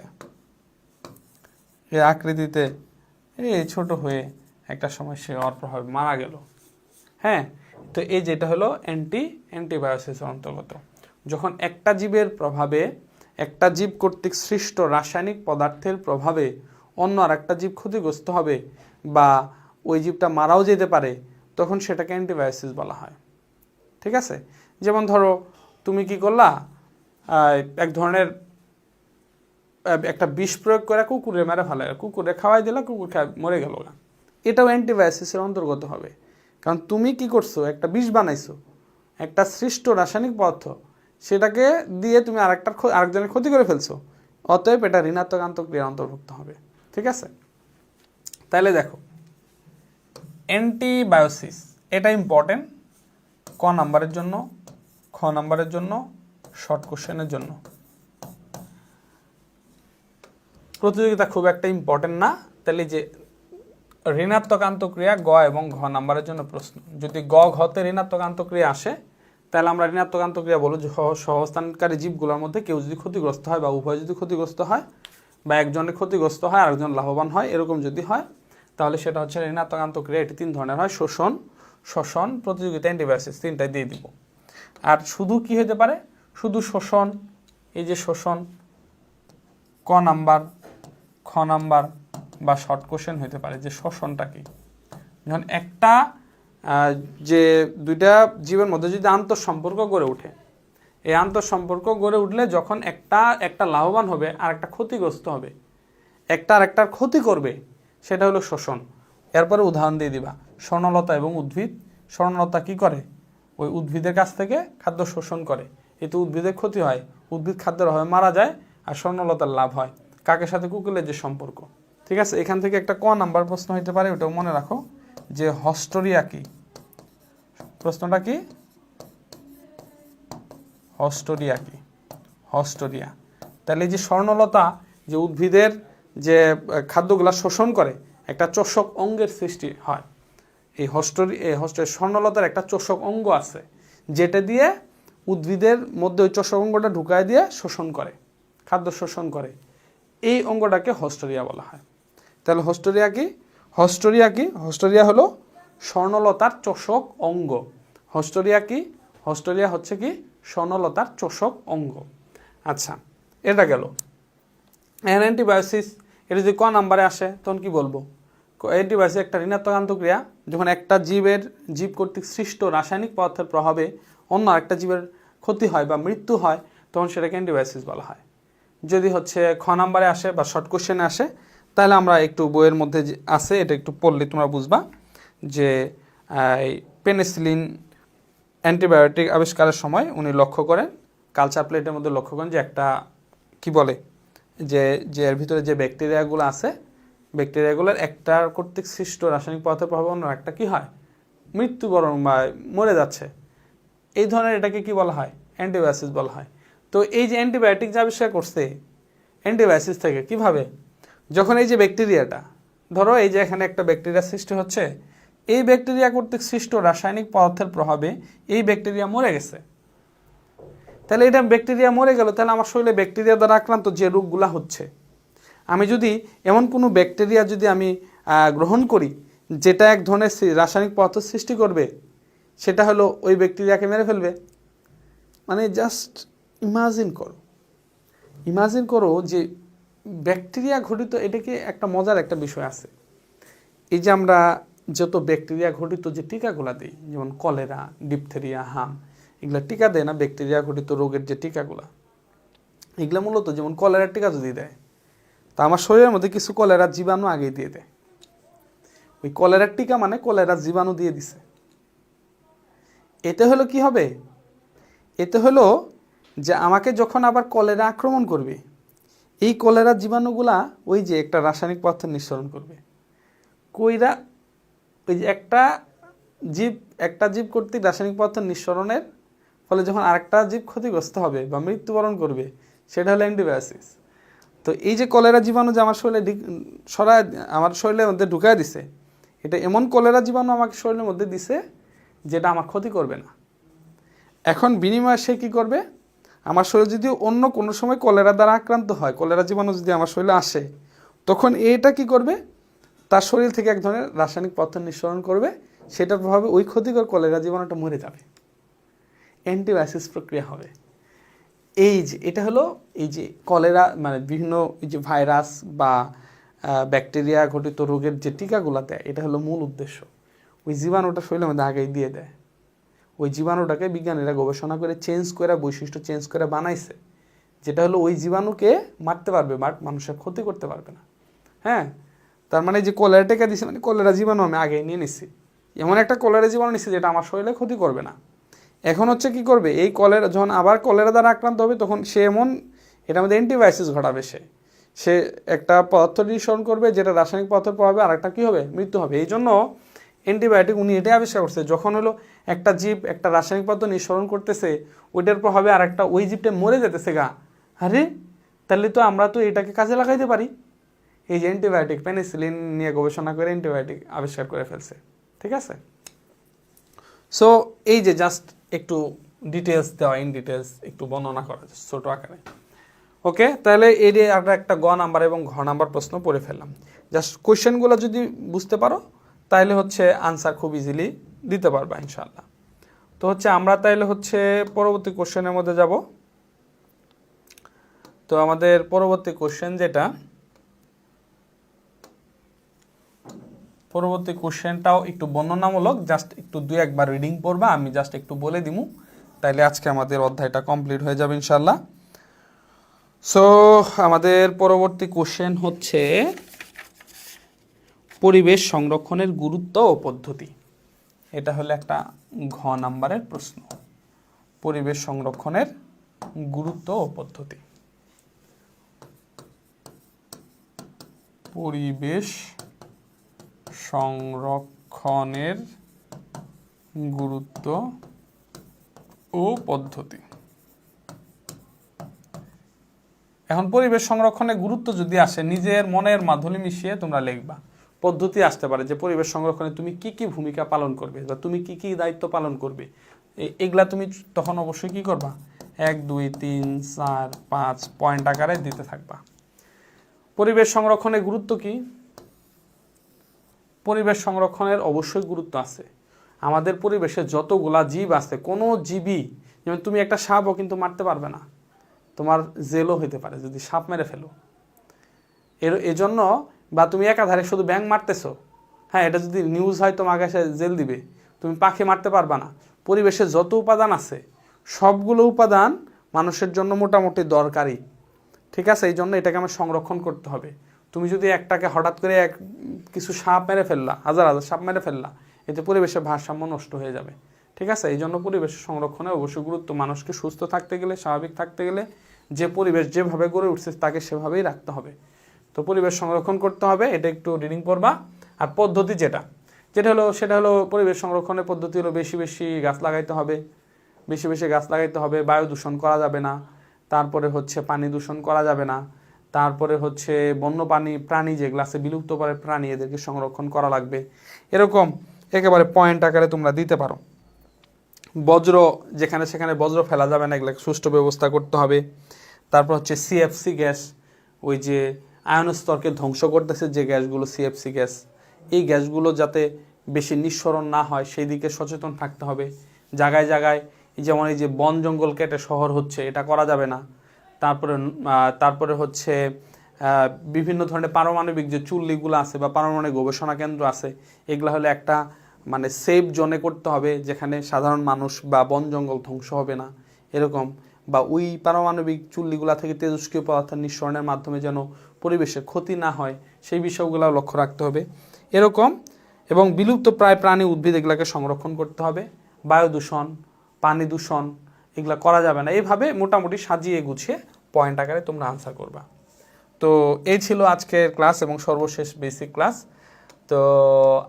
এই আকৃতিতে এই ছোট হয়ে একটা সময় সে ওর প্রভাবে মারা গেল। হ্যাঁ, তো এই যেটা হলো অ্যান্টিবায়োসিসের অন্তর্গত। যখন একটা জীবের প্রভাবে, একটা জীব কর্তৃক সৃষ্ট রাসায়নিক পদার্থের প্রভাবে অন্য আর একটা জীব ক্ষতিগ্রস্ত হবে বা ওই জীবটা মারাও যেতে পারে, তখন সেটাকে অ্যান্টিবায়োসিস বলা হয়। ঠিক আছে, যেমন ধরো তুমি কি করলা, এক ধরনের একটা বিষ প্রয়োগ করে কুকুরে মেরে ফেলে, কুকুরে খাওয়াই দিলা, কুকুর মরে গেল, এটাও অ্যান্টিবায়োসিসের অন্তর্গত হবে। কারণ তুমি কি করছো, একটা বিষ বানাইছো, একটা সৃষ্ট রাসায়নিক পদার্থ, সেটাকে দিয়ে তুমি আরেকজনের ক্ষতি করে ফেলছো, অতএব এটা ঋণাত্মক আন্তঃক্রিয়ার অন্তর্ভুক্ত হবে। ঠিক আছে, তাহলে দেখো অ্যান্টিবায়োসিস এটা ইম্পর্টেন্ট ক নাম্বারের জন্য, খ নাম্বারের জন্য, শর্ট কোশ্চেনের জন্য। প্রতিযোগিতা খুব একটা ইম্পর্টেন্ট না, তাহলে যে ঋণাত্মক আন্তঃক্রিয়া গ এবং ঘ নাম্বারের জন্য প্রশ্ন, যদি গ ঘতে ঋণাত্মক আন্তঃক্রিয়া আসে তাহলে আমরা ঋণাত্মক আন্তঃক্রিয়া বলবো যে সহস্থানকারী জীবগুলোর মধ্যে কেউ যদি ক্ষতিগ্রস্ত হয় বা উভয় যদি ক্ষতিগ্রস্ত হয় বা একজনের ক্ষতিগ্রস্ত হয় আরেকজন লাভবান হয়, এরকম যদি হয় তাহলে সেটা হচ্ছে ঋণাত্মক আন্তঃক্রিয়া। এটি তিন ধরনের হয়, শোষণ, প্রতিযোগিতা, অ্যান্টিবায়োসিস, তিনটাই দিয়ে দিব। আর শুধু কি হতে পারে, শুধু শোষণ, এই যে শোষণ ক নাম্বার, খ নাম্বার বা শর্ট কোশ্চেন হতে পারে যে শোষণটা কি। যখন একটা যে দুইটা জীবের মধ্যে যদি আন্তঃসম্পর্ক গড়ে ওঠে, এই আন্তঃসম্পর্ক গড়ে উঠলে যখন একটা লাভবান হবে আর একটা ক্ষতিগ্রস্ত হবে, একটা আর একটার ক্ষতি করবে, সেটা হলো শোষণ। এরপরে উদাহরণ দিয়ে দিবা, স্বর্ণলতা এবং উদ্ভিদ। স্বর্ণলতা কি করে, ওই উদ্ভিদের কাছ থেকে খাদ্য শোষণ করে, এতে উদ্ভিদের ক্ষতি হয়, উদ্ভিদ খাদ্যের অভাবে মারা যায়, আর স্বর্ণলতার লাভ হয়। কাকের সাথে কুকুরের যে সম্পর্ক। ঠিক আছে, এখান থেকে একটা ক নাম্বার প্রশ্ন হইতে পারে, ওটাও মনে রাখো যে হস্টোরিয়া কি। প্রশ্নটা কি, হস্টোরিয়া কি, হস্টোরিয়া। তাহলে যে স্বর্ণলতা যে উদ্ভিদের যে খাদ্যগুলা শোষণ করে একটা চোষক অঙ্গের সৃষ্টি হয়, এই স্বর্ণলতার একটা চোষক অঙ্গ আছে যেটা দিয়ে উদ্ভিদের মধ্যে ওই চোষক অঙ্গটা ঢুকায় দিয়ে শোষণ করে, খাদ্য শোষণ করে, এই অঙ্গটাকে হস্টোরিয়া বলা হয়। তাহলে হস্টোরিয়া কি, হস্টোরিয়া হলো স্বর্ণলতার চোষক অঙ্গ। হস্টোরিয়া কি, হস্টোরিয়া হচ্ছে কি স্বর্ণলতার চোষক অঙ্গ। আচ্ছা, এটা গেল। অ্যান্টিবায়োসিস এটা যদি ক নাম্বারে আসে তখন কি বলবো, অ্যান্টিবায়োসিস একটা ঋণাত্মক আন্তঃক্রিয়া, যখন একটা জীব কর্তৃক সৃষ্ট রাসায়নিক পদার্থের প্রভাবে অন্য আরেকটা জীবের ক্ষতি হয় বা মৃত্যু হয়, তখন সেটাকে অ্যান্টিবায়োসিস বলা হয়। যদি হচ্ছে খ নাম্বারে আসে বা শর্ট কোশ্চেনে আসে, তাহলে আমরা একটু বইয়ের মধ্যে আছে, এটা একটু পড়লে তোমরা বুঝবা যে পেনিসিলিন অ্যান্টিবায়োটিক আবিষ্কারের সময় উনি লক্ষ্য করেন, কালচার প্লেটের মধ্যে লক্ষ্য করেন যে একটা কি বলে যে এর ভিতরে যে ব্যাকটেরিয়াগুলো আছে, ব্যাকটেরিয়াগুলোর একটার কর্তৃক সৃষ্ট রাসায়নিক পদার্থের প্রভাবে অন্য একটা কি হয়, মৃত্যুবরণ বা মরে যাচ্ছে। এই ধরনের এটাকে কি বলা হয়, অ্যান্টিবায়োসিস বলা হয়। তো এই যে অ্যান্টিবায়োটিক যে আবিষ্কার করছে অ্যান্টিবায়োসিস থেকে কিভাবে, যখন এই যে ব্যাকটেরিয়াটা, ধরো এই যে এখানে একটা ব্যাকটেরিয়া সৃষ্টি হচ্ছে, এই ব্যাকটেরিয়া কর্তৃক সৃষ্ট রাসায়নিক পদার্থের প্রভাবে এই ব্যাকটেরিয়া মরে গেছে। তাহলে এটা ব্যাকটেরিয়া মরে গেল, তাহলে আমার শরীরে ব্যাকটেরিয়া দ্বারা আক্রান্ত যে রোগগুলা হচ্ছে, আমি যদি এমন কোনো ব্যাকটেরিয়া যদি আমি গ্রহণ করি যেটা এক ধরনের রাসায়নিক পদার্থ সৃষ্টি করবে, সেটা হলো ওই ব্যাকটেরিয়াকে মেরে ফেলবে। মানে জাস্ট ইমাজিন করো যে ব্যাকটেরিয়া ঘটিত, এটাকে একটা মজার একটা বিষয় আছে। এই যে আমরা যত ব্যাকটেরিয়া ঘটিত যে টিকাগুলা দিই, যেমন কলেরা, ডিপথেরিয়া, হাম, এগুলা টিকা দেয় না, ব্যাকটেরিয়া ঘটিত রোগের যে টিকাগুলা, এগুলা মূলত যেমন কলেরার টিকা যদি দেয়, তা আমার শরীরের মধ্যে কিছু কলেরার জীবাণু আগেই দিয়ে দেয়। ওই কলেরার টিকা মানে কলেরার জীবাণু দিয়ে দিছে। এতে হলো কি হবে, এতে হলো যে আমাকে যখন আবার কলেরা আক্রমণ করবে, এই কলেরা জীবাণুগুলা ওই যে একটা রাসায়নিক পদার্থ নিঃসরণ করবে, কইরা ওই যে একটা জীব কর্তৃক রাসায়নিক পদার্থ নিঃসরণের ফলে যখন আরেকটা জীব ক্ষতিগ্রস্ত হবে বা মৃত্যুবরণ করবে, সেটা হলো অ্যান্টিবায়োসিস। তো এই যে কলেরা জীবাণু যে আমার শরীরে আমার শরীরের মধ্যে ঢুকায় দিছে, এটা এমন কলেরা জীবাণু আমাকে শরীরের মধ্যে দিছে যেটা আমার ক্ষতি করবে না। এখন বিনিময়ে সে কী করবে, আমার শরীরে যদি অন্য কোনো সময় কলেরা দ্বারা আক্রান্ত হয়, কলেরা জীবাণু যদি আমার শরীরে আসে, তখন এটা কি করবে, তার শরীর থেকে এক ধরনের রাসায়নিক পদার্থ নিঃসরণ করবে, সেটার প্রভাবে ওই ক্ষতিকর কলেরা জীবাণুটা মরে যাবে, অ্যান্টিবায়োসিস প্রক্রিয়া হবে। এই যে এটা হলো এই যে কলেরা মানে বিভিন্ন এই যে ভাইরাস বা ব্যাকটেরিয়া ঘটিত রোগের যে টিকাগুলো দেয়, এটা হলো মূল উদ্দেশ্য। ওই জীবাণুটা শরীরের মধ্যে আগেই দিয়ে দেয়, ওই জীবাণুটাকে বিজ্ঞানীরা গবেষণা করে চেঞ্জ করে, বৈশিষ্ট্য চেঞ্জ করে বানাইছে, যেটা হলো ওই জীবাণুকে মারতে পারবে, বাট মানুষের ক্ষতি করতে পারবে না। হ্যাঁ, তার মানে যে কলেরা টিকা দিছে মানে কলেরা জীবাণু আমি আগে নিয়ে নিচ্ছি, এমন একটা কলেরা জীবাণু নিচ্ছি যেটা আমার শরীরে ক্ষতি করবে না। এখন হচ্ছে কি করবে, এই কলেরা যখন আবার কলেরা দ্বারা আক্রান্ত হবে, তখন সে এমন এটার মধ্যে অ্যান্টিবায়োসিস ঘটাবে, সে একটা পদার্থ নিঃসরণ করবে যেটা রাসায়নিক পদার্থের প্রভাবে আর একটা কী হবে, মৃত্যু হবে। এই জন্য অ্যান্টিবায়োটিক উনি এটাই আবিষ্কার করছে, যখন হলো একটা জীব একটা রাসায়নিক পদার্থ নিঃসরণ করতেছে, ওইটার প্রভাবে আর একটা ওই জীবটা মরে যেতেছে গা, আরে তাহলে তো আমরা তো এটাকে কাজে লাগাইতে পারি। এই যে অ্যান্টিবায়োটিক, পেনিসিলিন নিয়ে গবেষণা করে অ্যান্টিবায়োটিক আবিষ্কার করে ফেলছে। ঠিক আছে, সো এই যে জাস্ট একটু ডিটেলস দেওয়া, ইন ডিটেলস একটু বর্ণনা করা যায় ছোটো আকারে। ওকে, তাহলে এই যে আমরা একটা গ নাম্বার এবং ঘ নাম্বার প্রশ্ন পড়ে ফেললাম। জাস্ট কোয়েশ্চেনগুলো যদি বুঝতে পারো তাহলে হচ্ছে আনসার খুব ইজিলি দিতে পারবা ইনশাল্লাহ। তো হচ্ছে আমরা তাইলে হচ্ছে পরবর্তী কোশ্চেনের মধ্যে যাব। তো আমাদের পরবর্তী কোশ্চেন যেটা, পরবর্তী কোশ্চেনটাও একটু বর্ণনামূলক, জাস্ট একটু দুই একবার রিডিং পড়বা, আমি জাস্ট একটু বলে দিমু, তাইলে আজকে আমাদের অধ্যায়টা কমপ্লিট হয়ে যাবে ইনশাল্লাহ। সো আমাদের পরবর্তী কোশ্চেন হচ্ছে পরিবেশ সংরক্ষণের গুরুত্ব ও পদ্ধতি। এটা হলো একটা ঘ নাম্বারের প্রশ্ন, পরিবেশ সংরক্ষণের গুরুত্ব ও পদ্ধতি। পরিবেশ সংরক্ষণের গুরুত্ব ও পদ্ধতি। এখন পরিবেশ সংরক্ষণের গুরুত্ব যদি আসে, নিজের মনের মাধুরী মিশিয়ে তোমরা লিখবা। পদ্ধতি আসতে পারে যে পরিবেশ সংরক্ষণে তুমি কি কি ভূমিকা পালন করবে বা তুমি কি কি দায়িত্ব পালন করবে, এগুলা তুমি তখন অবশ্যই কি করবা, 1 2 3 4 5 পয়েন্ট আকারে দিতে থাকবা। পরিবেশ সংরক্ষণের গুরুত্ব কি? পরিবেশ সংরক্ষণের অবশ্যই গুরুত্ব আছে। আমাদের পরিবেশে যতগুলা জীব আছে, কোনো জীবই, যেমন তুমি একটা সাপও কিন্তু মারতে পারবে না, তোমার জেলও হইতে পারে যদি সাপ মেরে ফেলো। এজন্য বা তুমি একাধারে শুধু ব্যাঙ মারতেছো, হ্যাঁ এটা যদি নিউজ হয় তোমাকে এসে জেল দিবে। তুমি পাখি মারতে পারবা না। পরিবেশে যত উপাদান আছে সবগুলো উপাদান মানুষের জন্য মোটামুটি দরকারি। ঠিক আছে, এই জন্য এটাকে আমার সংরক্ষণ করতে হবে। তুমি যদি একটাকে হঠাৎ করে কিছু সাপ মেরে ফেললা, হাজার হাজার সাপ মেরে ফেললা, এতে পরিবেশের ভারসাম্য নষ্ট হয়ে যাবে। ঠিক আছে, এই জন্য পরিবেশ সংরক্ষণে অবশ্যই গুরুত্ব। মানুষকে সুস্থ থাকতে গেলে, স্বাভাবিক থাকতে গেলে যে পরিবেশ যেভাবে গড়ে উঠছে তাকে সেভাবেই রাখতে হবে। তো পরিবেশ সংরক্ষণ করতে হবে, এটা একটু রিডিং পড়বা। আর পদ্ধতি যেটা সেটা হলো পরিবেশ সংরক্ষণের পদ্ধতি হলো বেশি বেশি গাছ লাগাইতে হবে, বেশি বেশি গাছ লাগাইতে হবে। বায়ু দূষণ করা যাবে না, তারপরে হচ্ছে পানি দূষণ করা যাবে না, তারপরে হচ্ছে বন্য প্রাণী যেগুলো আছে, বিলুপ্ত প্রায় প্রাণী, এদেরকে সংরক্ষণ করা লাগবে। এরকম একেবারে পয়েন্ট আকারে তোমরা দিতে পারো। বজ্র যেখানে সেখানে বজ্র ফেলা যাবে না, এগুলোকে সুষ্ঠু ব্যবস্থা করতে হবে। তারপর হচ্ছে সিএফসি গ্যাস, ওই যে আয়ন স্তরকে ধ্বংস করতেছে যে গ্যাসগুলো, সিএফসি গ্যাস, এই গ্যাসগুলো যাতে বেশি নিঃসরণ না হয় সেই দিকে সচেতন থাকতে হবে। জায়গায় জায়গায় যেমন এই যে বন জঙ্গল কেটে শহর হচ্ছে, এটা করা যাবে না। তারপরে হচ্ছে বিভিন্ন ধরনের পারমাণবিক যে চুল্লিগুলো আছে বা পারমাণবিক গবেষণা কেন্দ্র আছে, এগুলো হলে একটা মানে সেফ জোনে করতে হবে, যেখানে সাধারণ মানুষ বা বন জঙ্গল ধ্বংস হবে না এরকম, বা ওই পারমাণবিক চুল্লিগুলা থেকে তেজস্ক্রিয় পদার্থ নিঃসরণের মাধ্যমে যেন পরিবেশের ক্ষতি না হয় সেই বিষয়গুলো লক্ষ্য রাখতে হবে এরকম। এবং বিলুপ্ত প্রায় প্রাণী উদ্ভিদ এগুলোকে সংরক্ষণ করতে হবে। বায়ু দূষণ, পানি দূষণ, এগুলা করা যাবে না। এইভাবে মোটামুটি সাজিয়ে গুছিয়ে পয়েন্ট আকারে তোমরা আনসার করবা। তো এই ছিল আজকের ক্লাস এবং সর্বশেষ বেসিক ক্লাস। তো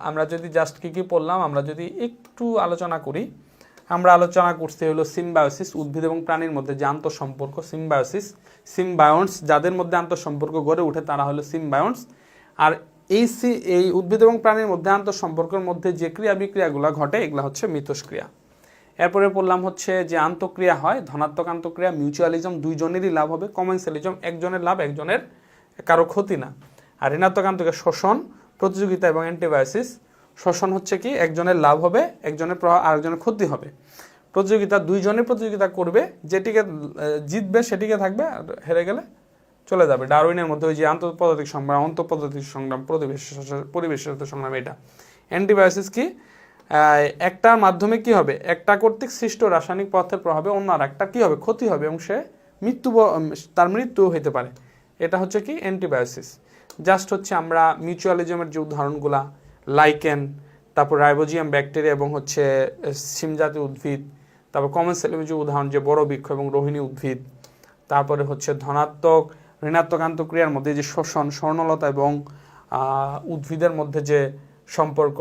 আমরা যদি জাস্ট কী পড়লাম, আমরা যদি একটু আলোচনা করি, আমরা আলোচনা করতে হলো সিম্বায়োসিস, উদ্ভিদ এবং প্রাণীর মধ্যে যে আন্তঃসম্পর্ক, সিম্বায়োসিস, সিম্বায়ন্টস, যাদের মধ্যে আন্তঃসম্পর্ক গড়ে ওঠে তারা হলো সিম্বায়ন্টস। আর এই উদ্ভিদ এবং প্রাণীর মধ্যে আন্তঃসম্পর্কের মধ্যে যে ক্রিয়া বিক্রিয়াগুলো ঘটে এগুলো হচ্ছে মিথস্ক্রিয়া। এরপরে বললাম হচ্ছে যে আন্তঃক্রিয়া হয়, ধনাত্মক আন্তঃক্রিয়া, মিউচুয়ালিজম, দুইজনেরই লাভ হবে, কমেন্সালিজম একজনের লাভ একজনের কারো ক্ষতি না। আর ঋণাত্মক আন্তঃক্রিয়া শোষণ, প্রতিযোগিতা এবং অ্যান্টিবায়োসিস। শোষণ হচ্ছে কি একজনের লাভ হবে একজনের আরেকজনের ক্ষতি হবে। প্রতিযোগিতা, দুইজনের প্রতিযোগিতা করবে, যেটিকে জিতবে সেটিকে থাকবে, আর হেরে গেলে চলে যাবে। ডারউইনের মধ্যে ওই যে আন্তঃপদার্থিক সংগ্রাম, অন্তঃপদার্থিক সংগ্রাম, পরিবেশের সাথে সংগ্রাম, এটা। অ্যান্টিবায়োসিস কি একটার মাধ্যমে কি হবে, একটা কর্তৃক সৃষ্ট রাসায়নিক পদার্থের প্রভাবে অন্য আর একটা কি হবে, ক্ষতি হবে এবং সে তার মৃত্যু হতে পারে। এটা হচ্ছে কি অ্যান্টিবায়োসিস। জাস্ট হচ্ছে আমরা মিউচুয়ালিজমের যে উদাহরণগুলা, লাইকেন, তারপর রাইবোজিয়াম ব্যাকটেরিয়া এবং হচ্ছে শিমজাতীয় উদ্ভিদ, তারপর কমেন্সালিজমের যে উদাহরণ যে বড় বৃক্ষ এবং রোহিণী উদ্ভিদ, তারপরে হচ্ছে ধনাত্মক ঋণাত্মক আন্তঃক্রিয়ার মধ্যে যে শোষণ, স্বর্ণলতা এবং উদ্ভিদের মধ্যে যে সম্পর্ক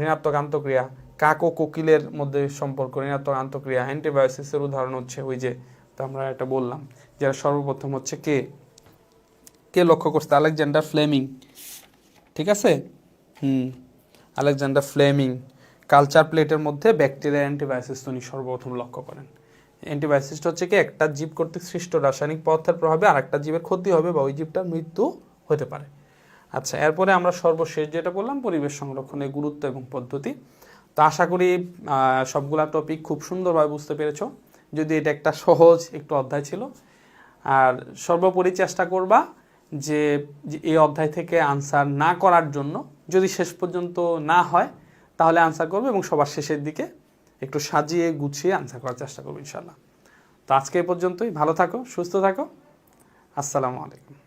ঋণাত্মক আন্তঃক্রিয়া, কাক ও কোকিলের মধ্যে সম্পর্ক ঋণাত্মক আন্তঃক্রিয়া। অ্যান্টিবায়োসিসের উদাহরণ হচ্ছে ওই যে, তো আমরা এটা বললাম, যারা সর্বপ্রথম হচ্ছে কে লক্ষ্য করছে, আলেকজান্ডার ফ্লেমিং, ঠিক আছে। আলেকজান্ডার ফ্লেমিং কালচার প্লেটের মধ্যে ব্যাকটেরিয়া অ্যান্টিবায়োসিস উনি সর্বপ্রথম লক্ষ্য করেন। অ্যান্টিবায়োসিসটা হচ্ছে কি একটা জীব কর্তৃক সৃষ্ট রাসায়নিক পদার্থের প্রভাবে আর একটা জীবের ক্ষতি হবে বা ওই জীবটার মৃত্যু হতে পারে। আচ্ছা, এরপরে আমরা সর্বশেষ যেটা বললাম পরিবেশ সংরক্ষণের গুরুত্ব এবং পদ্ধতি। তো আশা করি সবগুলা টপিক খুব সুন্দরভাবে বুঝতে পেরেছো, যদি এটা একটা সহজ একটু অধ্যায় ছিল। আর সর্বোপরি চেষ্টা করবা যে এই অধ্যায় থেকে আনসার না করার জন্য, যদি শেষ পর্যন্ত না হয় তাহলে আনসার করবে এবং সবার শেষের দিকে একটু সাজিয়ে গুছিয়ে আনসার করার চেষ্টা করবো ইনশাল্লাহ। তো আজকে এই পর্যন্তই। ভালো থাকো, সুস্থ থাকো। আসসালামু আলাইকুম।